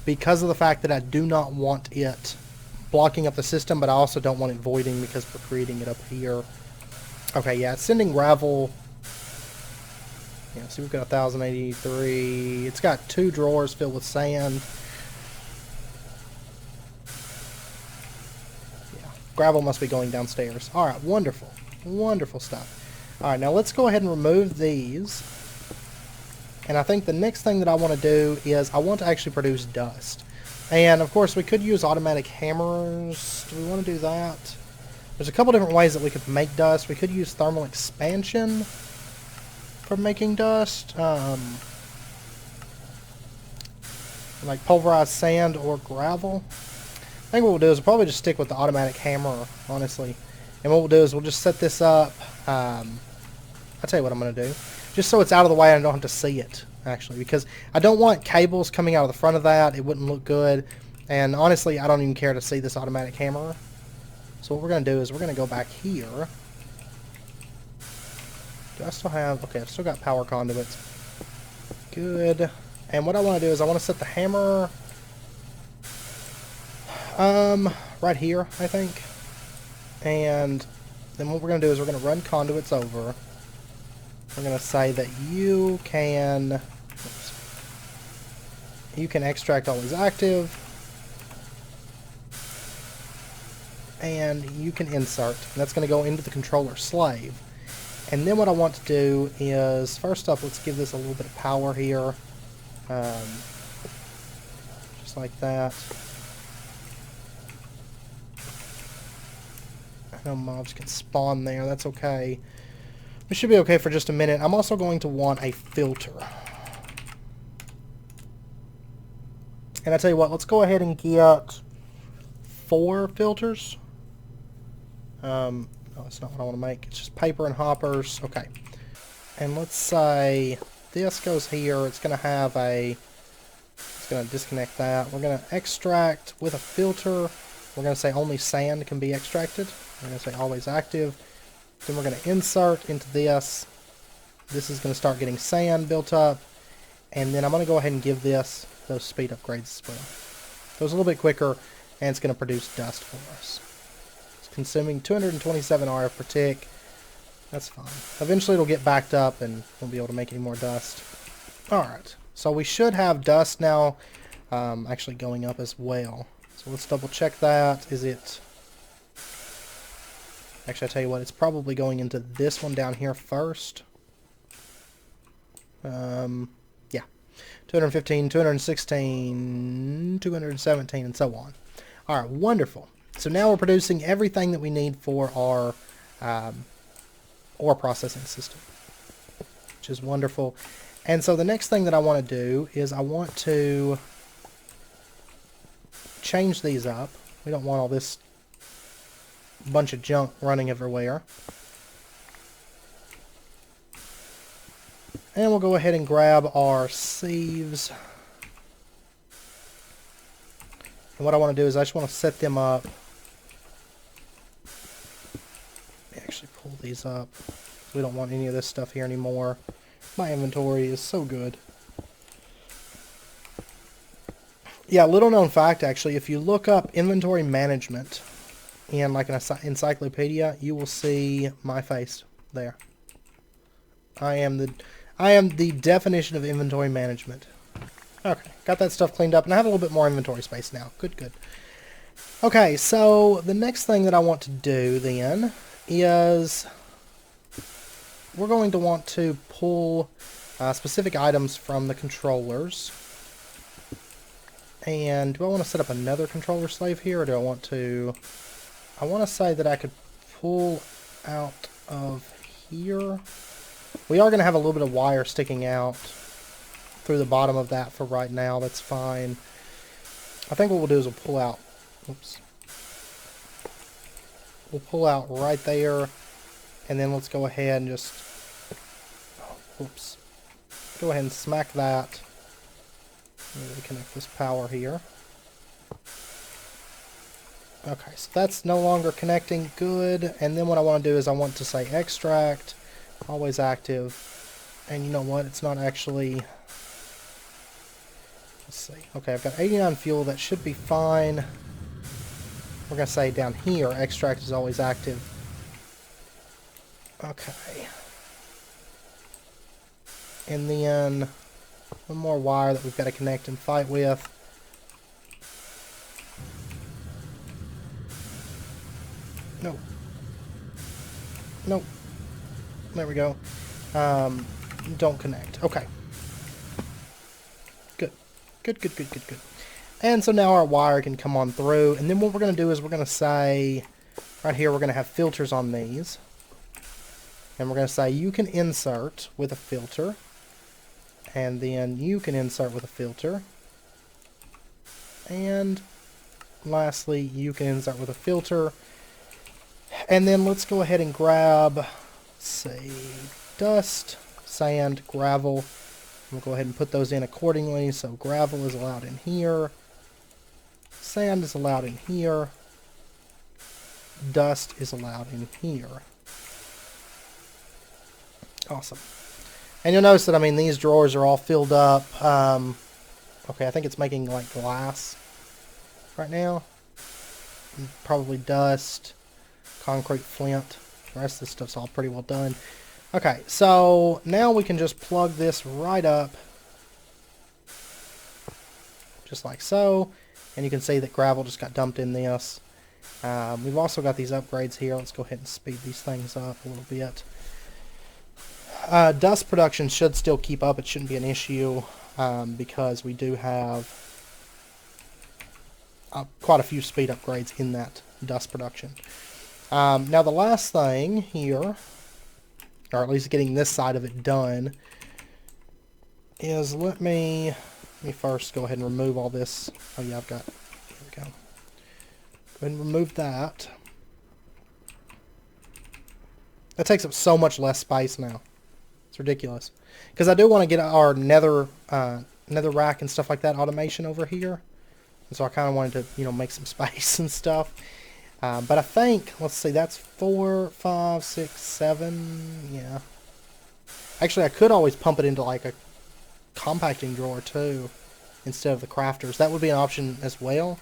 Speaker 1: Because of the fact that I do not want it blocking up the system, but I also don't want it voiding because we're creating it up here. Okay, yeah, it's sending gravel. Yeah, see, we've got 1,083. It's got 2 drawers filled with sand. Yeah, gravel must be going downstairs. Alright, wonderful. Wonderful stuff. Alright, now let's go ahead and remove these. And I think the next thing that I want to do is I want to actually produce dust. And of course we could use automatic hammers. Do we want to do that? There's a couple different ways that we could make dust. We could use thermal expansion for making dust. Like pulverized sand or gravel. I think what we'll do is we'll probably just stick with the automatic hammer, honestly. And what we'll do is we'll just set this up. I'll tell you what I'm going to do. Just so it's out of the way and I don't have to see it, actually. Because I don't want cables coming out of the front of that. It wouldn't look good. And honestly, I don't even care to see this automatic hammer. So what we're going to do is we're going to go back here. Do I still have... Okay, I've still got power conduits. Good. And what I want to do is I want to set the hammer... right here, I think. And then what we're going to do is we're going to run conduits over. We're going to say that you can extract always active, and you can insert. And that's going to go into the controller slave. And then what I want to do is, first up, let's give this a little bit of power here. Just like that. I know mobs can spawn there, that's okay. We should be okay for just a minute. I'm also going to want a filter. And I tell you what, let's go ahead and get 4 filters. No, that's not what I want to make. It's just paper and hoppers. Okay. And let's say this goes here. It's going to have a... It's going to disconnect that. We're going to extract with a filter. We're going to say only sand can be extracted. We're going to say always active. Then we're going to insert into this. This is going to start getting sand built up. And then I'm going to go ahead and give this those speed upgrades as well. So it's a little bit quicker, and it's going to produce dust for us. It's consuming 227 RF per tick. That's fine. Eventually it'll get backed up, and we'll be able to make any more dust. Alright, so we should have dust now actually going up as well. So let's double check that. Is it... Actually, I tell you what, it's probably going into this one down here first. Yeah. 215, 216, 217, and so on. Alright, wonderful. So now we're producing everything that we need for our ore processing system, which is wonderful. And so the next thing that I want to do is I want to change these up. We don't want all this bunch of junk running everywhere. And we'll go ahead and grab our sieves. And what I want to do is I just want to set them up. Let me actually pull these up. We don't want any of this stuff here anymore. My inventory is so good. Yeah, little known fact actually, if you look up inventory management in like an encyclopedia, you will see my face there. I am the definition of inventory management. Okay, got that stuff cleaned up, and I have a little bit more inventory space now. Good, good. Okay, so the next thing that I want to do then is we're going to want to pull specific items from the controllers. And do I want to set up another controller slave here, or do I want to... I want to say that I could pull out of here. We are going to have a little bit of wire sticking out through the bottom of that for right now. That's fine. I think what we'll do is we'll pull out... Oops. We'll pull out right there. And then let's go ahead and just... Oh, oops. Go ahead and smack that. Connect this power here. Okay, so that's no longer connecting. Good. And then what I want to do is I want to say extract. Always active. And you know what? It's not actually... Let's see. Okay, I've got 89 fuel. That should be fine. We're going to say down here, extract is always active. Okay. And then one more wire that we've got to connect and fight with. No. Nope. There we go. Don't connect. Okay. Good. Good, good, good, good, good. And so now our wire can come on through. And then what we're going to do is we're going to say, right here, we're going to have filters on these. And we're going to say you can insert with a filter. And then you can insert with a filter. And lastly, you can insert with a filter. And then let's go ahead and grab, let's see, dust, sand, gravel. We'll go ahead and put those in accordingly. So gravel is allowed in here. Sand is allowed in here. Dust is allowed in here. Awesome. And you'll notice that, I mean, these drawers are all filled up. Okay, I think it's making, like, glass right now. And probably dust, concrete, flint. The rest of this stuff's all pretty well done. Okay, so now we can just plug this right up. Just like so. And you can see that gravel just got dumped in this. We've also got these upgrades here. Let's go ahead and speed these things up a little bit. Dust production should still keep up. It shouldn't be an issue because we do have quite a few speed upgrades in that dust production. Now the last thing here, or at least getting this side of it done, is let me first go ahead and remove all this. Oh yeah, I've got, here we go. Go ahead and remove that. That takes up so much less space now. It's ridiculous. Because I do want to get our nether rack and stuff like that automation over here. And so I kind of wanted to, you know, make some space and stuff. But I think, let's see, that's 4, 5, 6, 7. Yeah. Actually, I could always pump it into like a compacting drawer too, instead of the crafters. That would be an option as well.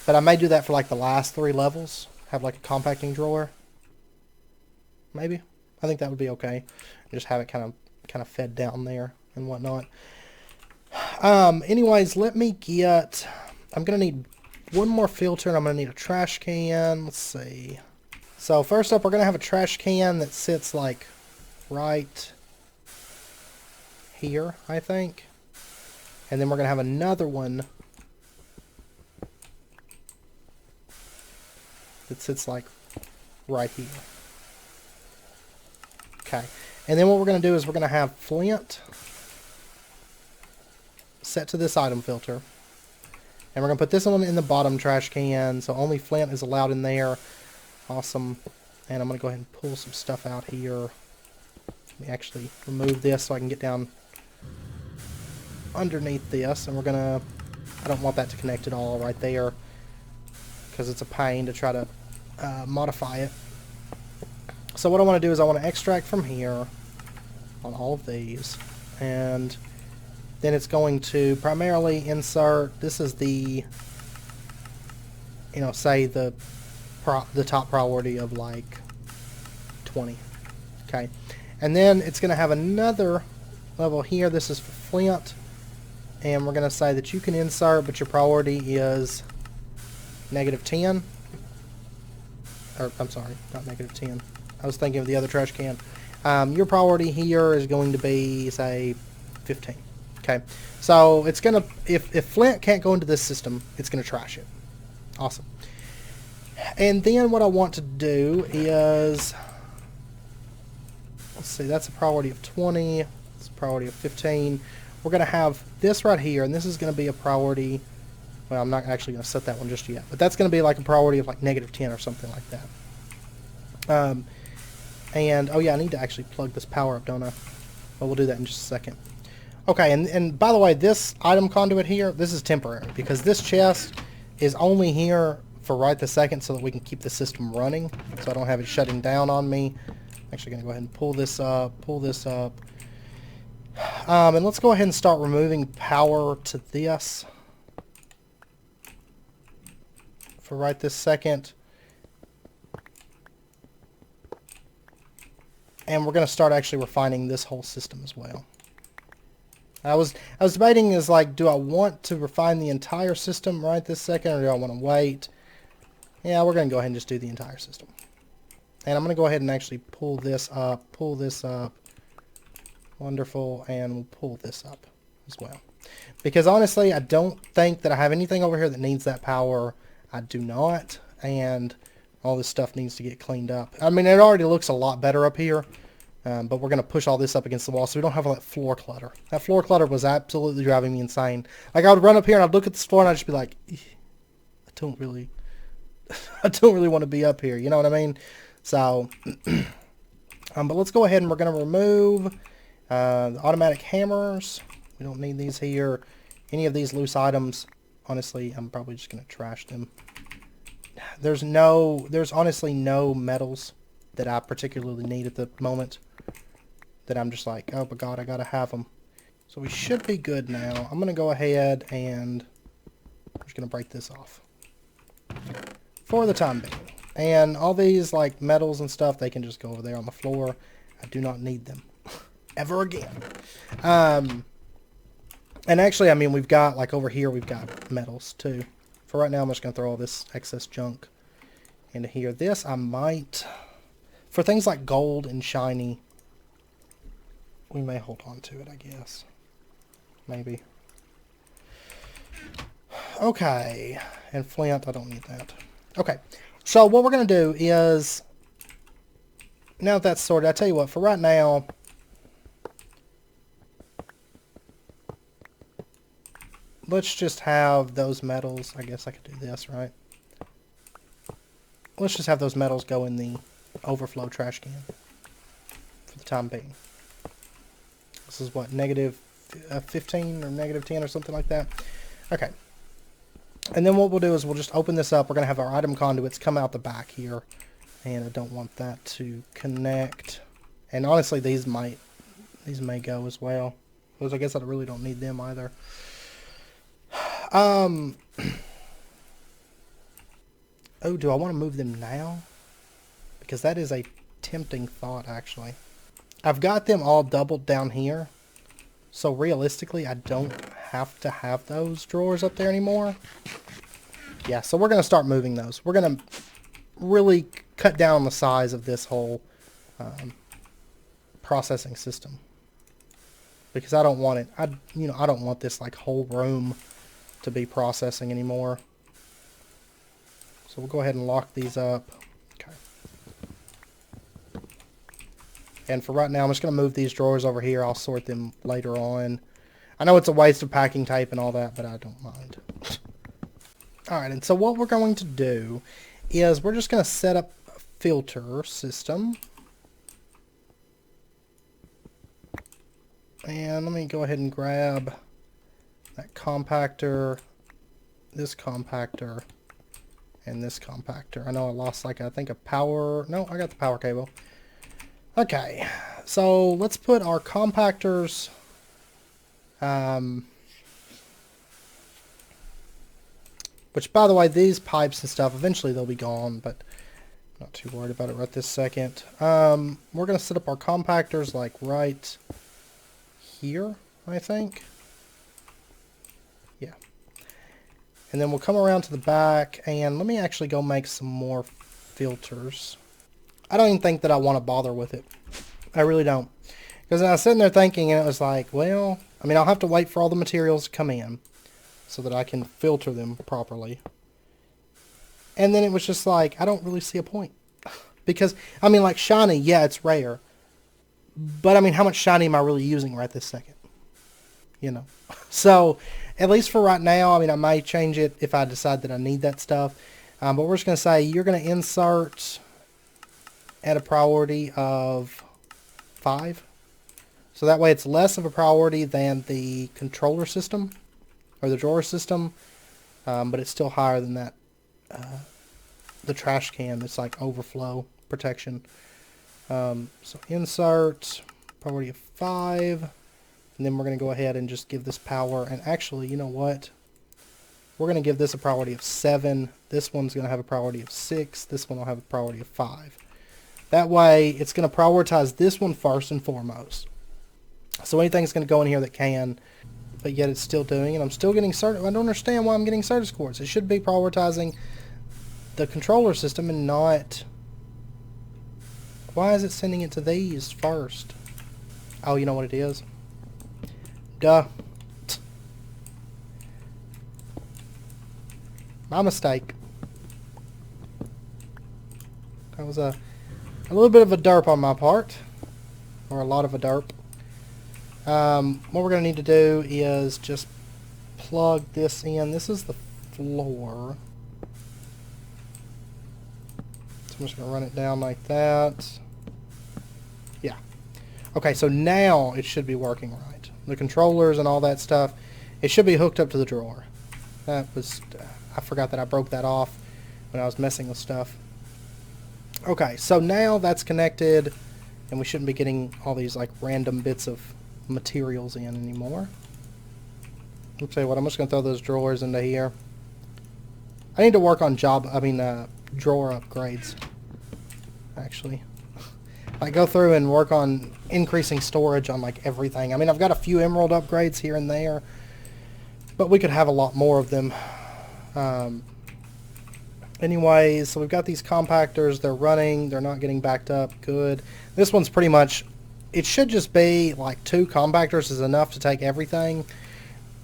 Speaker 1: But I may do that for like the last 3 levels. Have like a compacting drawer. Maybe. I think that would be okay. Just have it kind of fed down there and whatnot. Anyways, let me get... I'm going to need one more filter, and I'm going to need a trash can. Let's see. So first up, we're going to have a trash can that sits like right here, I think. And then we're going to have another one that sits like right here. Okay. And then what we're going to do is we're going to have flint set to this item filter. And we're going to put this one in the bottom trash can, so only flint is allowed in there. Awesome. And I'm going to go ahead and pull some stuff out here. Let me actually remove this so I can get down underneath this. And we're going to... I don't want that to connect at all right there, because it's a pain to try to modify it. So what I want to do is I want to extract from here on all of these. And then it's going to primarily insert, this is the, you know, say the top priority of like 20. Okay. And then it's going to have another level here. This is for flint. And we're going to say that you can insert, but your priority is -10. Or, I'm sorry, not -10. I was thinking of the other trash can. Your priority here is going to be, say, 15. Okay, so it's going to, if flint can't go into this system, it's going to trash it. Awesome. And then what I want to do is, let's see, that's a priority of 20. It's a priority of 15. We're going to have this right here, and this is going to be a priority. Well, I'm not actually going to set that one just yet, but that's going to be like a priority of like -10 or something like that. And, oh yeah, I need to actually plug this power up, don't I? Well, we'll do that in just a second. Okay, and by the way, this item conduit here, this is temporary, because this chest is only here for right this second so that we can keep the system running, so I don't have it shutting down on me. I'm actually going to go ahead and pull this up. And let's go ahead and start removing power to this for right this second. And we're going to start actually refining this whole system as well. I was debating, is like, do I want to refine the entire system right this second, or do I want to wait? Yeah, we're going to go ahead and just do the entire system. And I'm going to go ahead and actually pull this up. Wonderful. And we'll pull this up as well. Because honestly, I don't think that I have anything over here that needs that power. I do not. And all this stuff needs to get cleaned up. I mean, it already looks a lot better up here. But we're going to push all this up against the wall so we don't have all that floor clutter. That floor clutter was absolutely driving me insane. Like, I would run up here and I'd look at this floor and I'd just be like, I don't really want to be up here. You know what I mean? So, but let's go ahead and we're going to remove the automatic hammers. We don't need these here. Any of these loose items, honestly, I'm probably just going to trash them. There's honestly no metals that I particularly need at the moment that I'm just like, oh my god, I gotta have them. So we should be good now. I'm gonna go ahead and I'm just gonna break this off for the time being. And all these like metals and stuff, they can just go over there on the floor. I do not need them ever again. And actually, I mean, we've got like over here, we've got metals too. For right now, I'm just gonna throw all this excess junk into here. This I might, for things like gold and shiny, we may hold on to it, I guess. Maybe. Okay. And flint, I don't need that. Okay. So what we're going to do is, now that that's sorted, I tell you what, for right now, let's just have those metals. I guess I could do this, right? let's just have those metals go in the overflow trash can for the time being. This is what, negative 15 or negative 10 or something like that. Okay. And then what we'll do is we'll just open this up. We're going to have our item conduits come out the back here. And I don't want that to connect. And honestly, these may go as well. Because I guess I really don't need them either. Oh, do I want to move them now? Because that is a tempting thought, actually. I've got them all doubled down here. So realistically, I don't have to have those drawers up there anymore. Yeah, so we're going to start moving those. We're going to really cut down the size of this whole processing system. Because I don't want it. I don't want this like whole room to be processing anymore. So we'll go ahead and lock these up. Okay. And for right now, I'm just going to move these drawers over here. I'll sort them later on. I know it's a waste of packing tape and all that, but I don't mind. Alright, and so what we're going to do is we're just going to set up a filter system. And let me go ahead and grab that compactor, this compactor, and this compactor. I know I lost like, I think a power, no, I got the power cable. Okay, so let's put our compactors, which by the way, these pipes and stuff, eventually they'll be gone, but not too worried about it right this second. We're going to set up our compactors like right here, I think. Yeah. And then we'll come around to the back, and let me actually go make some more filters. I don't even think that I want to bother with it. I really don't. Because I was sitting there thinking, and it was like, well, I mean, I'll have to wait for all the materials to come in so that I can filter them properly. And then it was just like, I don't really see a point. Because, I mean, like shiny, yeah, it's rare. But, I mean, how much shiny am I really using right this second? You know. So, at least for right now, I mean, I may change it if I decide that I need that stuff. But we're just going to say, you're going to insert at a priority of 5. So that way it's less of a priority than the controller system or the drawer system, but it's still higher than that, the trash can. It's like overflow protection. So insert priority of 5, and then we're going to go ahead and just give this power. And actually, you know what? We're going to give this a priority of 7. This one's going to have a priority of 6. This one will have a priority of 5. That way, it's going to prioritize this one first and foremost. So anything's going to go in here that can, but yet it's still doing it. I'm still getting certain. I don't understand why I'm getting certain scores. It should be prioritizing the controller system and not. Why is it sending it to these first? Oh, you know what it is? Duh. My mistake. That was a little bit of a derp on my part, or a lot of a derp. What we're going to need to do is just plug this in. This is the floor. So I'm just going to run it down like that. Yeah. Okay, so now it should be working right. The controllers and all that stuff, it should be hooked up to the drawer. That was, I forgot that I broke that off when I was messing with stuff. Okay, so now that's connected, and we shouldn't be getting all these like random bits of materials in anymore. I'll tell you what, I'm just going to throw those drawers into here. I need to work on drawer upgrades, actually. I go through and work on increasing storage on like everything. I mean, I've got a few emerald upgrades here and there, but we could have a lot more of them. Anyways, so we've got these compactors. They're running. They're not getting backed up. Good. This one's pretty much, it should just be like 2 compactors is enough to take everything.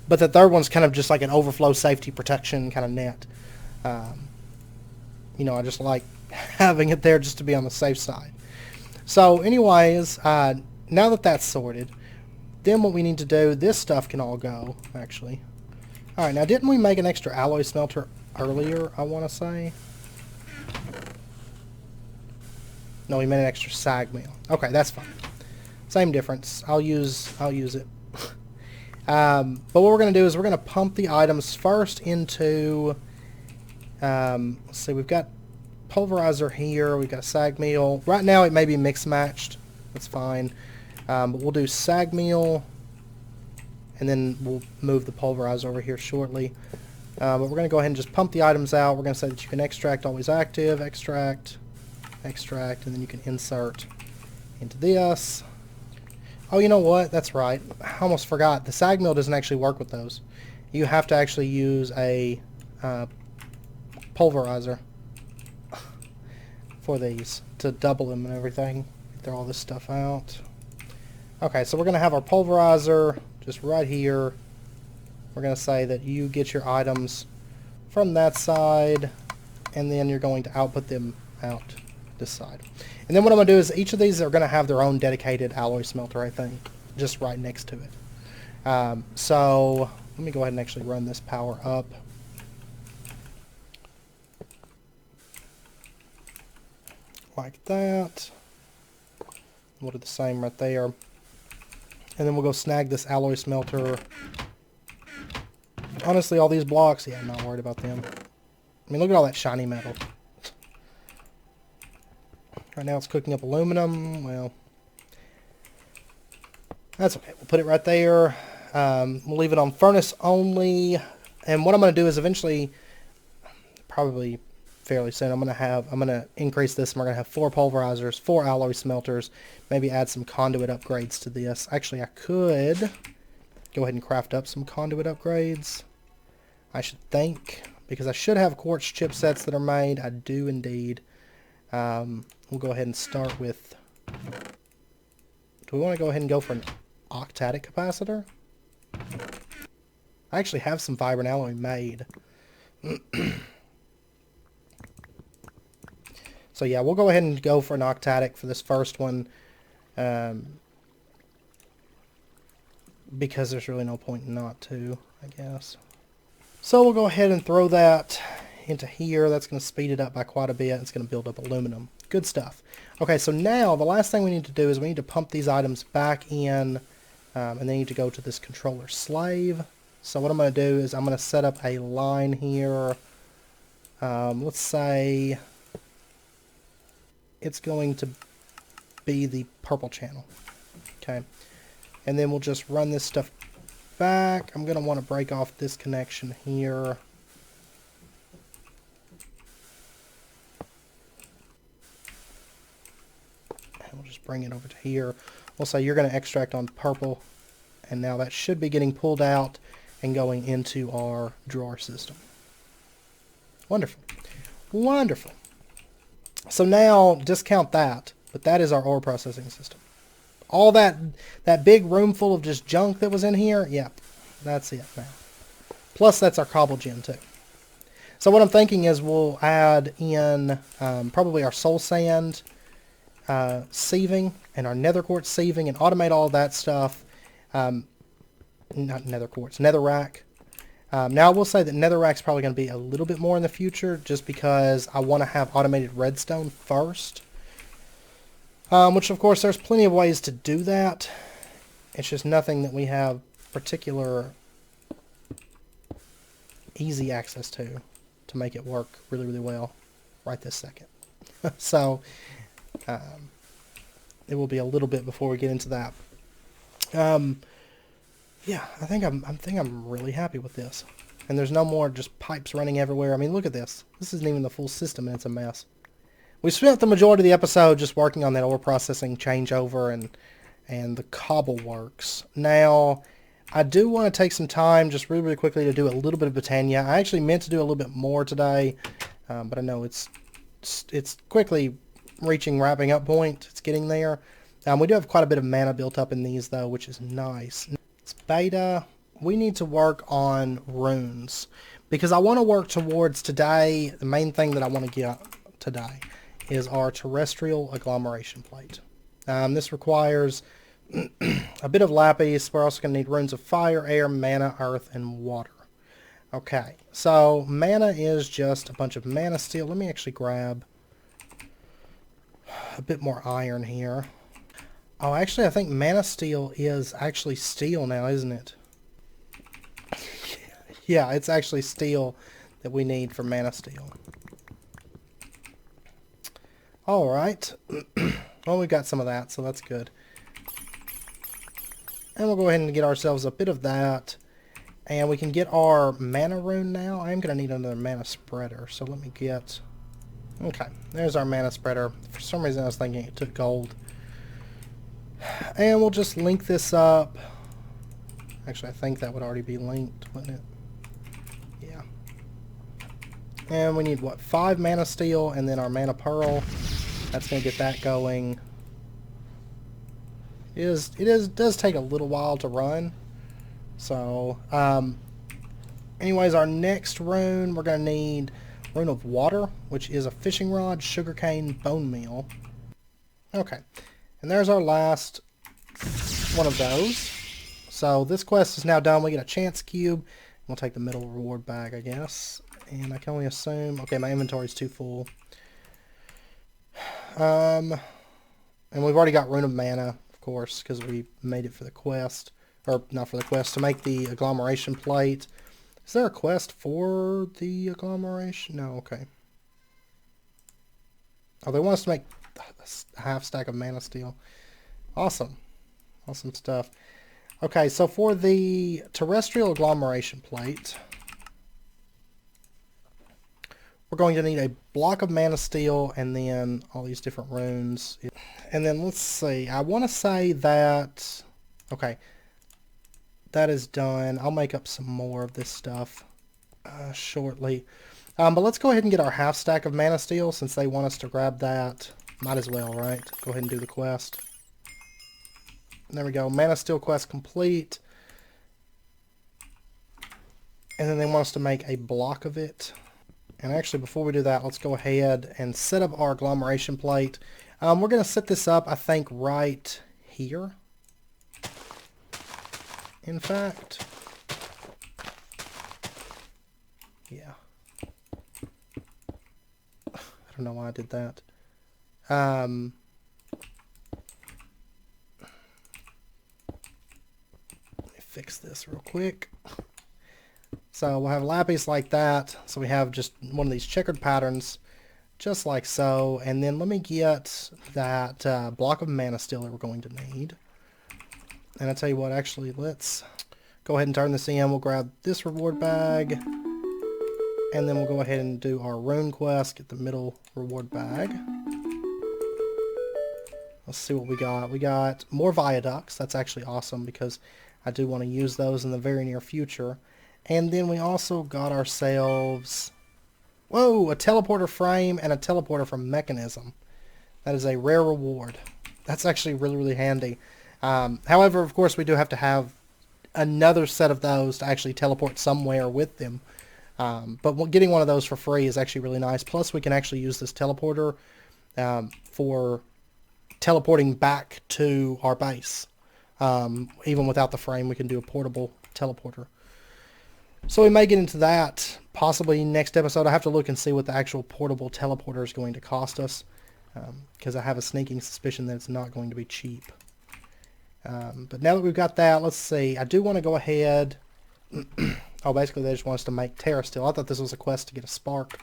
Speaker 1: But the third one's kind of just like an overflow safety protection kind of net. You know, I just like having it there just to be on the safe side. So anyways, now that that's sorted, then what we need to do, this stuff can all go, actually. Alright, now didn't we make an extra alloy smelter earlier, I want to say? No, we made an extra sag mill. Okay, that's fine. Same difference. I'll use it. But what we're going to do is we're going to pump the items first into... let's see, we've got pulverizer here. We've got sag mill. Right now it may be mix matched. That's fine. But we'll do sag mill, and then we'll move the pulverizer over here shortly. But we're going to go ahead and just pump the items out. We're going to say that you can extract always active, extract, extract, and then you can insert into this. Oh, you know what? That's right. I almost forgot. The sag mill doesn't actually work with those. You have to actually use a pulverizer for these to double them and everything. Throw all this stuff out. Okay, so we're going to have our pulverizer just right here. We're going to say that you get your items from that side, and then you're going to output them out this side. And then what I'm going to do is each of these are going to have their own dedicated alloy smelter, I think, just right next to it. So let me go ahead and actually run this power up. Like that. We'll do the same right there. And then we'll go snag this alloy smelter. Honestly, all these blocks, yeah, I'm not worried about them. I mean, look at all that shiny metal. Right now it's cooking up aluminum. Well, that's okay. We'll put it right there. We'll leave it on furnace only. And what I'm going to do is eventually, probably fairly soon, I'm going to increase this, and we're going to have 4 pulverizers, 4 alloy smelters, maybe add some conduit upgrades to this. Actually, I could go ahead and craft up some conduit upgrades, I should think, because I should have quartz chipsets that are made. I do indeed. We'll go ahead and start with... Do we want to go ahead and go for an octadic capacitor? I actually have some vibrant alloy made. So yeah, we'll go ahead and go for an octadic for this first one. Because there's really no point not to, I guess. So we'll go ahead and throw that into here. That's going to speed it up by quite a bit. It's going to build up aluminum. Good stuff. Okay, so now the last thing we need to do is we need to pump these items back in, and they need to go to this controller slave. So what I'm going to do is I'm going to set up a line here. Let's say it's going to be the purple channel. Okay, and then we'll just run this stuff back. I'm going to want to break off this connection here. We'll just bring it over to here. We'll say you're going to extract on purple, and now that should be getting pulled out and going into our drawer system. Wonderful. Wonderful. So now, discount that, but that is our ore processing system. All that big room full of just junk that was in here, yep, that's it now. Plus, that's our cobble gen too. So what I'm thinking is we'll add in probably our soul sand sieving and our nether quartz sieving and automate all that stuff. Not nether quartz, netherrack. Now I will say that netherrack's probably going to be a little bit more in the future just because I want to have automated redstone first. Which of course there's plenty of ways to do that. It's just nothing that we have particular easy access to make it work really, really well right this second. So it will be a little bit before we get into that. Yeah, I think I'm really happy with this. And there's no more just pipes running everywhere. I mean, look at this. This isn't even the full system, and it's a mess. We spent the majority of the episode just working on that ore processing changeover and the Cobbleworks. Now, I do want to take some time just really, really quickly to do a little bit of Botania. I actually meant to do a little bit more today, but I know it's quickly wrapping up point. It's getting there. We do have quite a bit of mana built up in these, though, which is nice. It's beta. We need to work on runes because I want to work towards today. The main thing that I want to get today is our terrestrial agglomeration plate. This requires a bit of lapis. We're also going to need runes of fire, air, mana, earth, and water. Okay, so mana is just a bunch of mana steel. Let me actually grab a bit more iron here. Oh, actually, I think mana steel is actually steel now, isn't it? Yeah, it's actually steel that we need for mana steel. Alright. Well, we've got some of that, so that's good. And we'll go ahead and get ourselves a bit of that. And we can get our mana rune now. I am going to need another mana spreader, so let me get... Okay, there's our mana spreader. For some reason I was thinking it took gold. And we'll just link this up. Actually, I think that would already be linked, wouldn't it? Yeah. And we need, what, 5 mana steel and then our mana pearl. That's going to get that going. It does take a little while to run. So, anyways, our next rune, we're going to need Rune of Water, which is a fishing rod, sugarcane, bone meal. Okay. And there's our last one of those. So this quest is now done. We get a chance cube. We'll take the middle reward bag, I guess. And I can only assume... Okay, my inventory's too full. And we've already got Rune of Mana, of course, because we made it for the quest. Or, not for the quest, to make the agglomeration plate. Is there a quest for the agglomeration? No, okay. Oh, they want us to make a half stack of mana steel. Awesome. Awesome stuff. Okay, so for the terrestrial agglomeration plate, we're going to need a block of mana steel and then all these different runes. And then let's see. I want to say that... Okay. That is done. I'll make up some more of this stuff shortly. But let's go ahead and get our half stack of mana steel since they want us to grab that. Might as well, right? Go ahead and do the quest. There we go. Mana steel quest complete. And then they want us to make a block of it. And actually, before we do that, let's go ahead and set up our agglomeration plate. We're going to set this up, I think, right here. In fact, yeah. I don't know why I did that. Let me fix this real quick. So we'll have lapis like that. So we have just one of these checkered patterns, just like so. And then let me get that block of mana steel that we're going to need. And I'll tell you what, actually, let's go ahead and turn this in. We'll grab this reward bag. And then we'll go ahead and do our rune quest, get the middle reward bag. Let's see what we got. We got more viaducts. That's actually awesome because I do want to use those in the very near future. And then we also got ourselves, whoa, a teleporter frame and a teleporter from mechanism. That is a rare reward. That's actually really, really handy. However, of course, we do have to have another set of those to actually teleport somewhere with them. But getting one of those for free is actually really nice. Plus, we can actually use this teleporter for teleporting back to our base. Even without the frame, we can do a portable teleporter. So we may get into that possibly next episode. I have to look and see what the actual portable teleporter is going to cost us. Because I have a sneaking suspicion that it's not going to be cheap. But now that we've got that, let's see. I do want to go ahead. Oh, basically they just want us to make terra steel. I thought this was a quest to get a spark.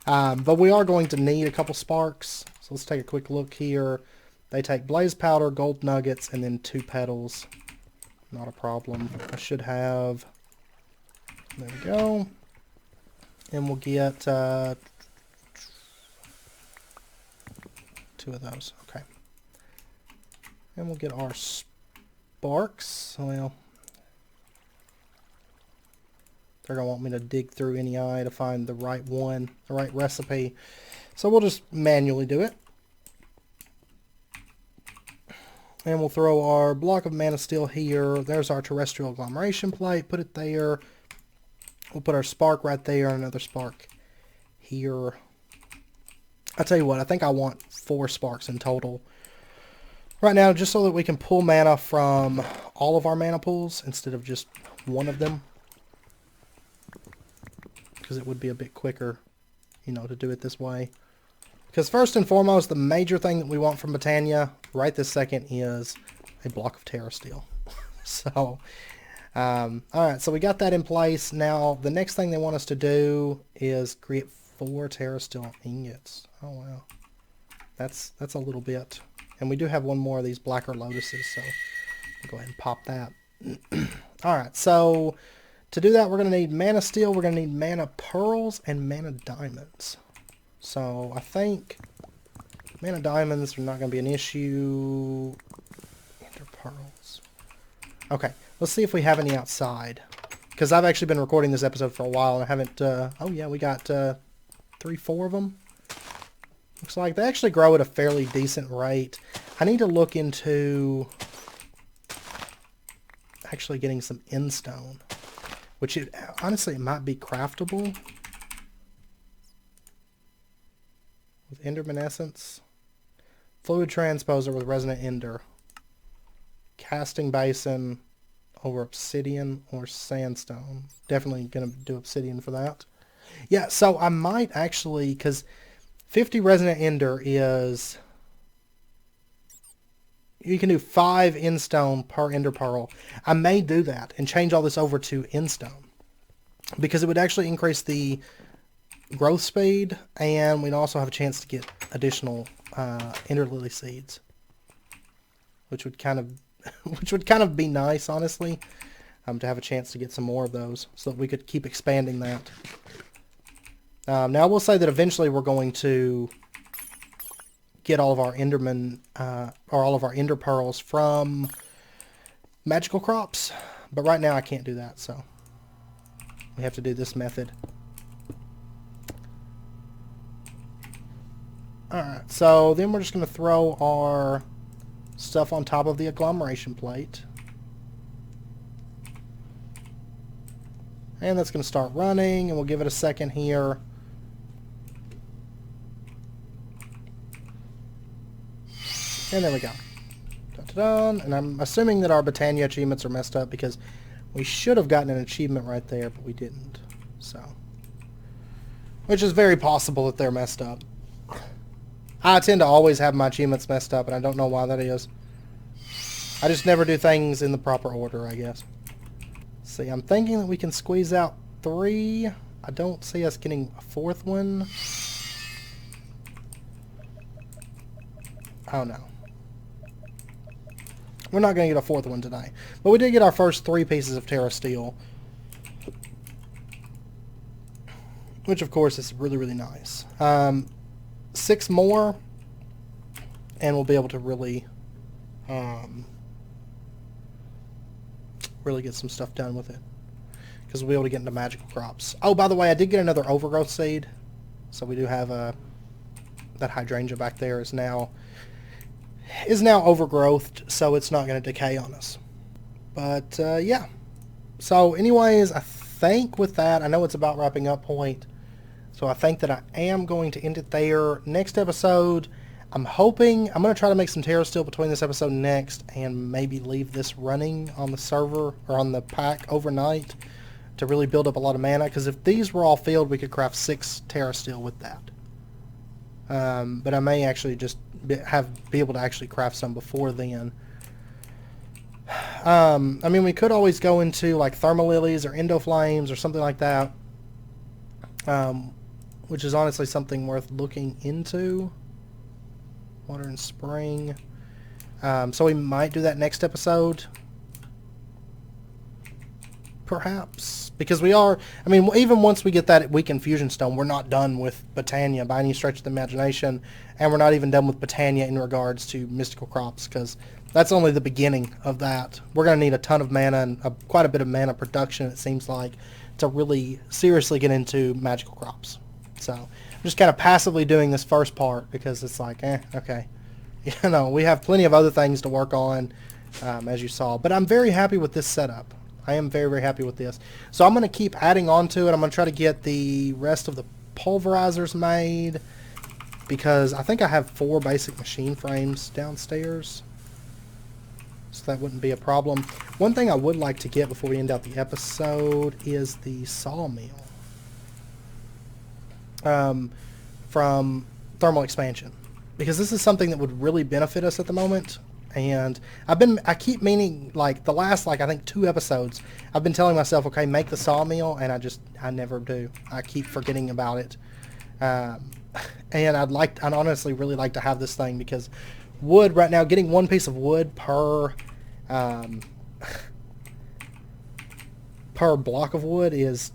Speaker 1: But we are going to need a couple sparks. So let's take a quick look here. They take blaze powder, gold nuggets, and then 2 petals. Not a problem. I should have... There we go. And we'll get 2 of those. Okay. And we'll get our sparks. Well, they're going to want me to dig through any eye to find the right one, the right recipe. So we'll just manually do it. And we'll throw our block of mana steel here. There's our terrestrial agglomeration plate. Put it there. We'll put our spark right there and another spark here. I'll tell you what, I think I want 4 sparks in total right now, just so that we can pull mana from all of our mana pools instead of just one of them. Because it would be a bit quicker, you know, to do it this way. Because first and foremost, the major thing that we want from Botania right this second is a block of terra steel. So, alright, so we got that in place. Now, the next thing they want us to do is create 4 terra steel ingots. Oh, wow. That's a little bit. And we do have one more of these blacker lotuses, so we'll go ahead and pop that. Alright, so to do that, we're going to need mana steel, we're going to need mana pearls, and mana diamonds. So I think mana diamonds are not going to be an issue. Ender pearls. Okay, let's see if we have any outside. Because I've actually been recording this episode for a while and I haven't... oh yeah, we got 3, 4 of them. Looks like they actually grow at a fairly decent rate. I need to look into actually getting some endstone. Which, honestly, it might be craftable. With enderminescence. Fluid transposer with resonant ender. Casting basin over obsidian or sandstone. Definitely going to do obsidian for that. Yeah, so I might actually, because 50 resonant ender is... You can do 5 endstone per ender pearl. I may do that and change all this over to endstone. Because it would actually increase the growth speed, and we'd also have a chance to get additional ender lily seeds, which would kind of be nice, honestly, to have a chance to get some more of those, so that we could keep expanding that. Now I will say that eventually we're going to get all of our endermen or all of our ender pearls from magical crops, but right now I can't do that, so we have to do this method. Alright, so then we're just going to throw our stuff on top of the agglomeration plate. And that's going to start running, and we'll give it a second here. And there we go. Dun-dun-dun. And I'm assuming that our Botania achievements are messed up because we should have gotten an achievement right there, but we didn't. So, which is very possible that they're messed up. I tend to always have my achievements messed up, and I don't know why that is. I just never do things in the proper order, I guess. See, I'm thinking that we can squeeze out 3. I don't see us getting a 4th one. Oh no. We're not going to get a 4th one today. But we did get our first 3 pieces of terra steel. Which, of course, is really, really nice. 6 more, and we'll be able to really, really get some stuff done with it. Because we'll be able to get into magical crops. Oh, by the way, I did get another overgrowth seed. So we do have that hydrangea back there is now overgrowthed, so it's not going to decay on us. But, yeah. So, anyways, I think with that, I know it's about wrapping up point, so I think that I am going to end it there. Next episode, I'm going to try to make some terra steel between this episode and next, and maybe leave this running on the server, or on the pack overnight, to really build up a lot of mana, because if these were all filled, we could craft 6 terra steel with that. But I may actually just be able to actually craft some before then. I mean, we could always go into like thermal lilies or endoflames or something like that, which is honestly something worth looking into. Water and spring. So we might do that next episode, perhaps, because we are, I mean, even once we get that weakened fusion stone, we're not done with Botania by any stretch of the imagination, and we're not even done with Botania in regards to mystical crops, because that's only the beginning of that. We're going to need a ton of mana and quite a bit of mana production, it seems like, to really seriously get into magical crops. So I'm just kind of passively doing this first part because it's like, okay. You know, we have plenty of other things to work on, as you saw. But I'm very happy with this setup. I am very, very happy with this. So I'm going to keep adding on to it. I'm going to try to get the rest of the pulverizers made, because I think I have 4 basic machine frames downstairs, so that wouldn't be a problem. One thing I would like to get before we end out the episode is the sawmill. From thermal expansion, because this is something that would really benefit us at the moment. And I keep meaning, like, the last, like, I think 2 episodes, I've been telling myself, okay, make the sawmill, and I never do. I keep forgetting about it. And I'd honestly really like to have this thing, because wood right now, getting 1 piece of wood per per block of wood it's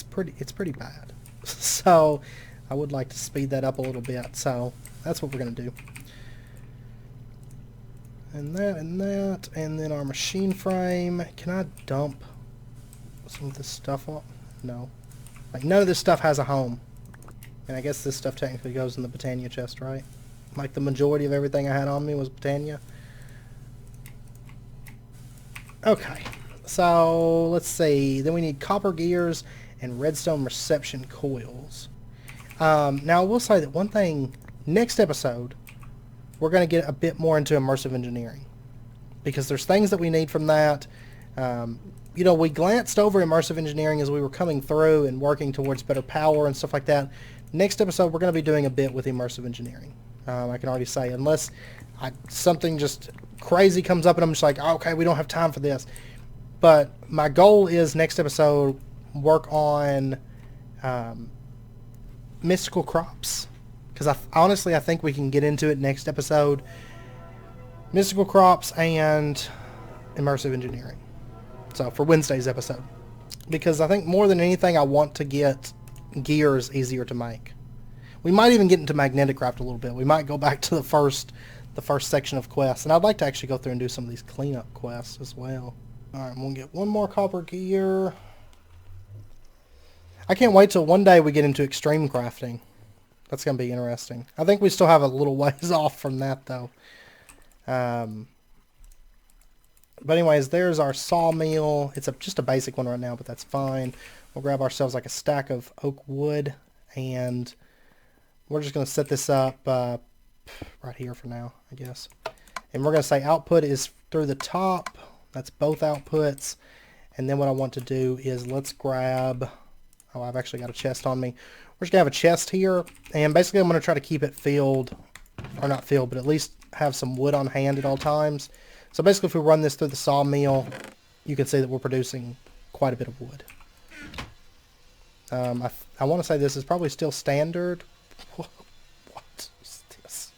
Speaker 1: pretty bad. So I would like to speed that up a little bit. So that's what we're gonna do. And that, and then our machine frame. Can I dump some of this stuff off? No. Like, none of this stuff has a home. And I guess this stuff technically goes in the Botania chest, right? Like, the majority of everything I had on me was Botania. Okay. So, let's see. Then we need copper gears and redstone reception coils. Now, I will say that one thing, next episode, we're going to get a bit more into immersive engineering, because there's things that we need from that. You know, we glanced over immersive engineering as we were coming through and working towards better power and stuff like that. Next episode, we're going to be doing a bit with immersive engineering. I can already say, unless something just crazy comes up and I'm just like, oh, okay, we don't have time for this. But my goal is next episode, work on mystical crops. Because honestly, I think we can get into it next episode. Mystical crops and immersive engineering. So, for Wednesday's episode. Because I think more than anything, I want to get gears easier to make. We might even get into magnetic craft a little bit. We might go back to the first section of quests. And I'd like to actually go through and do some of these cleanup quests as well. Alright, we'll get 1 more copper gear. I can't wait till one day we get into extreme crafting. That's going to be interesting. I think we still have a little ways off from that, though. But anyways, there's our sawmill. It's just a basic one right now, but that's fine. We'll grab ourselves like a stack of oak wood, and we're just going to set this up right here for now, I guess. And we're going to say output is through the top. That's both outputs. And then what I want to do is let's grab... Oh, I've actually got a chest on me. We're just going to have a chest here, and basically I'm going to try to keep it filled, or not filled, but at least have some wood on hand at all times. So basically if we run this through the sawmill, you can see that we're producing quite a bit of wood. I want to say this is probably still standard. What is this?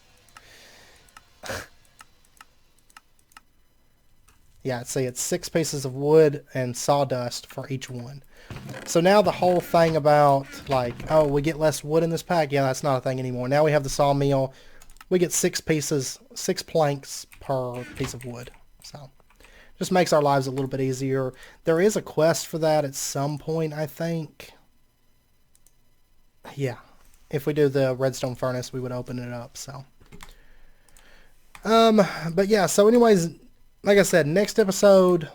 Speaker 1: Yeah, see, it's 6 pieces of wood and sawdust for each one. So now the whole thing about, like, oh, we get less wood in this pack, yeah, that's not a thing anymore. Now we have the sawmill. We get 6 planks per piece of wood. So just makes our lives a little bit easier. There is a quest for that at some point, I think. Yeah. If we do the redstone furnace, we would open it up, so. But yeah, so anyways, like I said, next episode,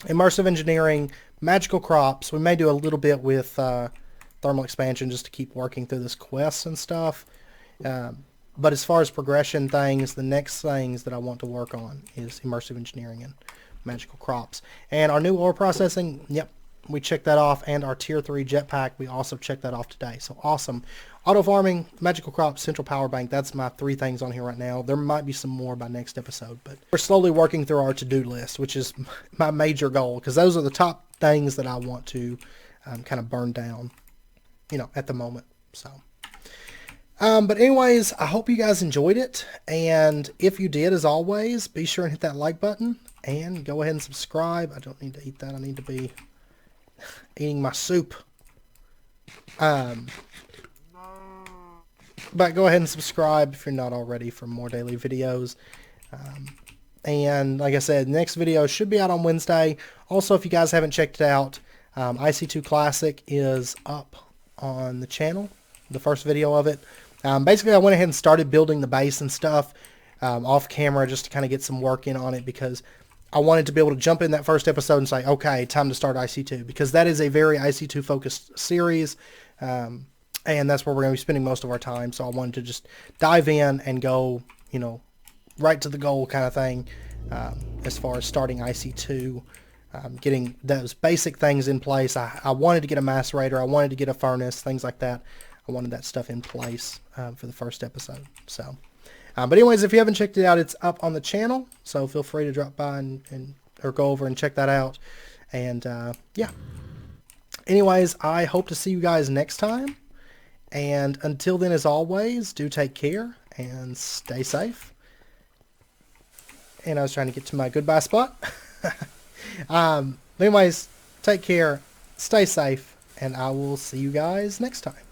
Speaker 1: immersive engineering, magical crops. We may do a little bit with thermal expansion just to keep working through this quest and stuff. But as far as progression things, the next things that I want to work on is immersive engineering and magical crops. And our new ore processing, yep, we checked that off. And our tier 3 jetpack, we also checked that off today. So awesome. Auto farming, magical crops, central power bank. That's my 3 things on here right now. There might be some more by next episode, but we're slowly working through our to-do list, which is my major goal, because those are the top things that I want to kind of burn down, you know, at the moment. So, but anyways, I hope you guys enjoyed it. And if you did, as always, be sure and hit that like button and go ahead and subscribe. I don't need to eat that. I need to be eating my soup. But go ahead and subscribe if you're not already for more daily videos. And like I said, next video should be out on Wednesday. Also, if you guys haven't checked it out, IC2 Classic is up on the channel, the first video of it. Basically, I went ahead and started building the base and stuff off camera just to kind of get some work in on it, because I wanted to be able to jump in that first episode and say, okay, time to start IC2, because that is a very IC2 focused series. And that's where we're going to be spending most of our time. So I wanted to just dive in and go, you know, right to the goal kind of thing as far as starting IC2, getting those basic things in place. I wanted to get a macerator. I wanted to get a furnace, things like that. I wanted that stuff in place for the first episode. So, but anyways, if you haven't checked it out, it's up on the channel. So feel free to drop by and or go over and check that out. And yeah. Anyways, I hope to see you guys next time. And until then, as always, do take care and stay safe. And I was trying to get to my goodbye spot. Anyways, take care, stay safe, and I will see you guys next time.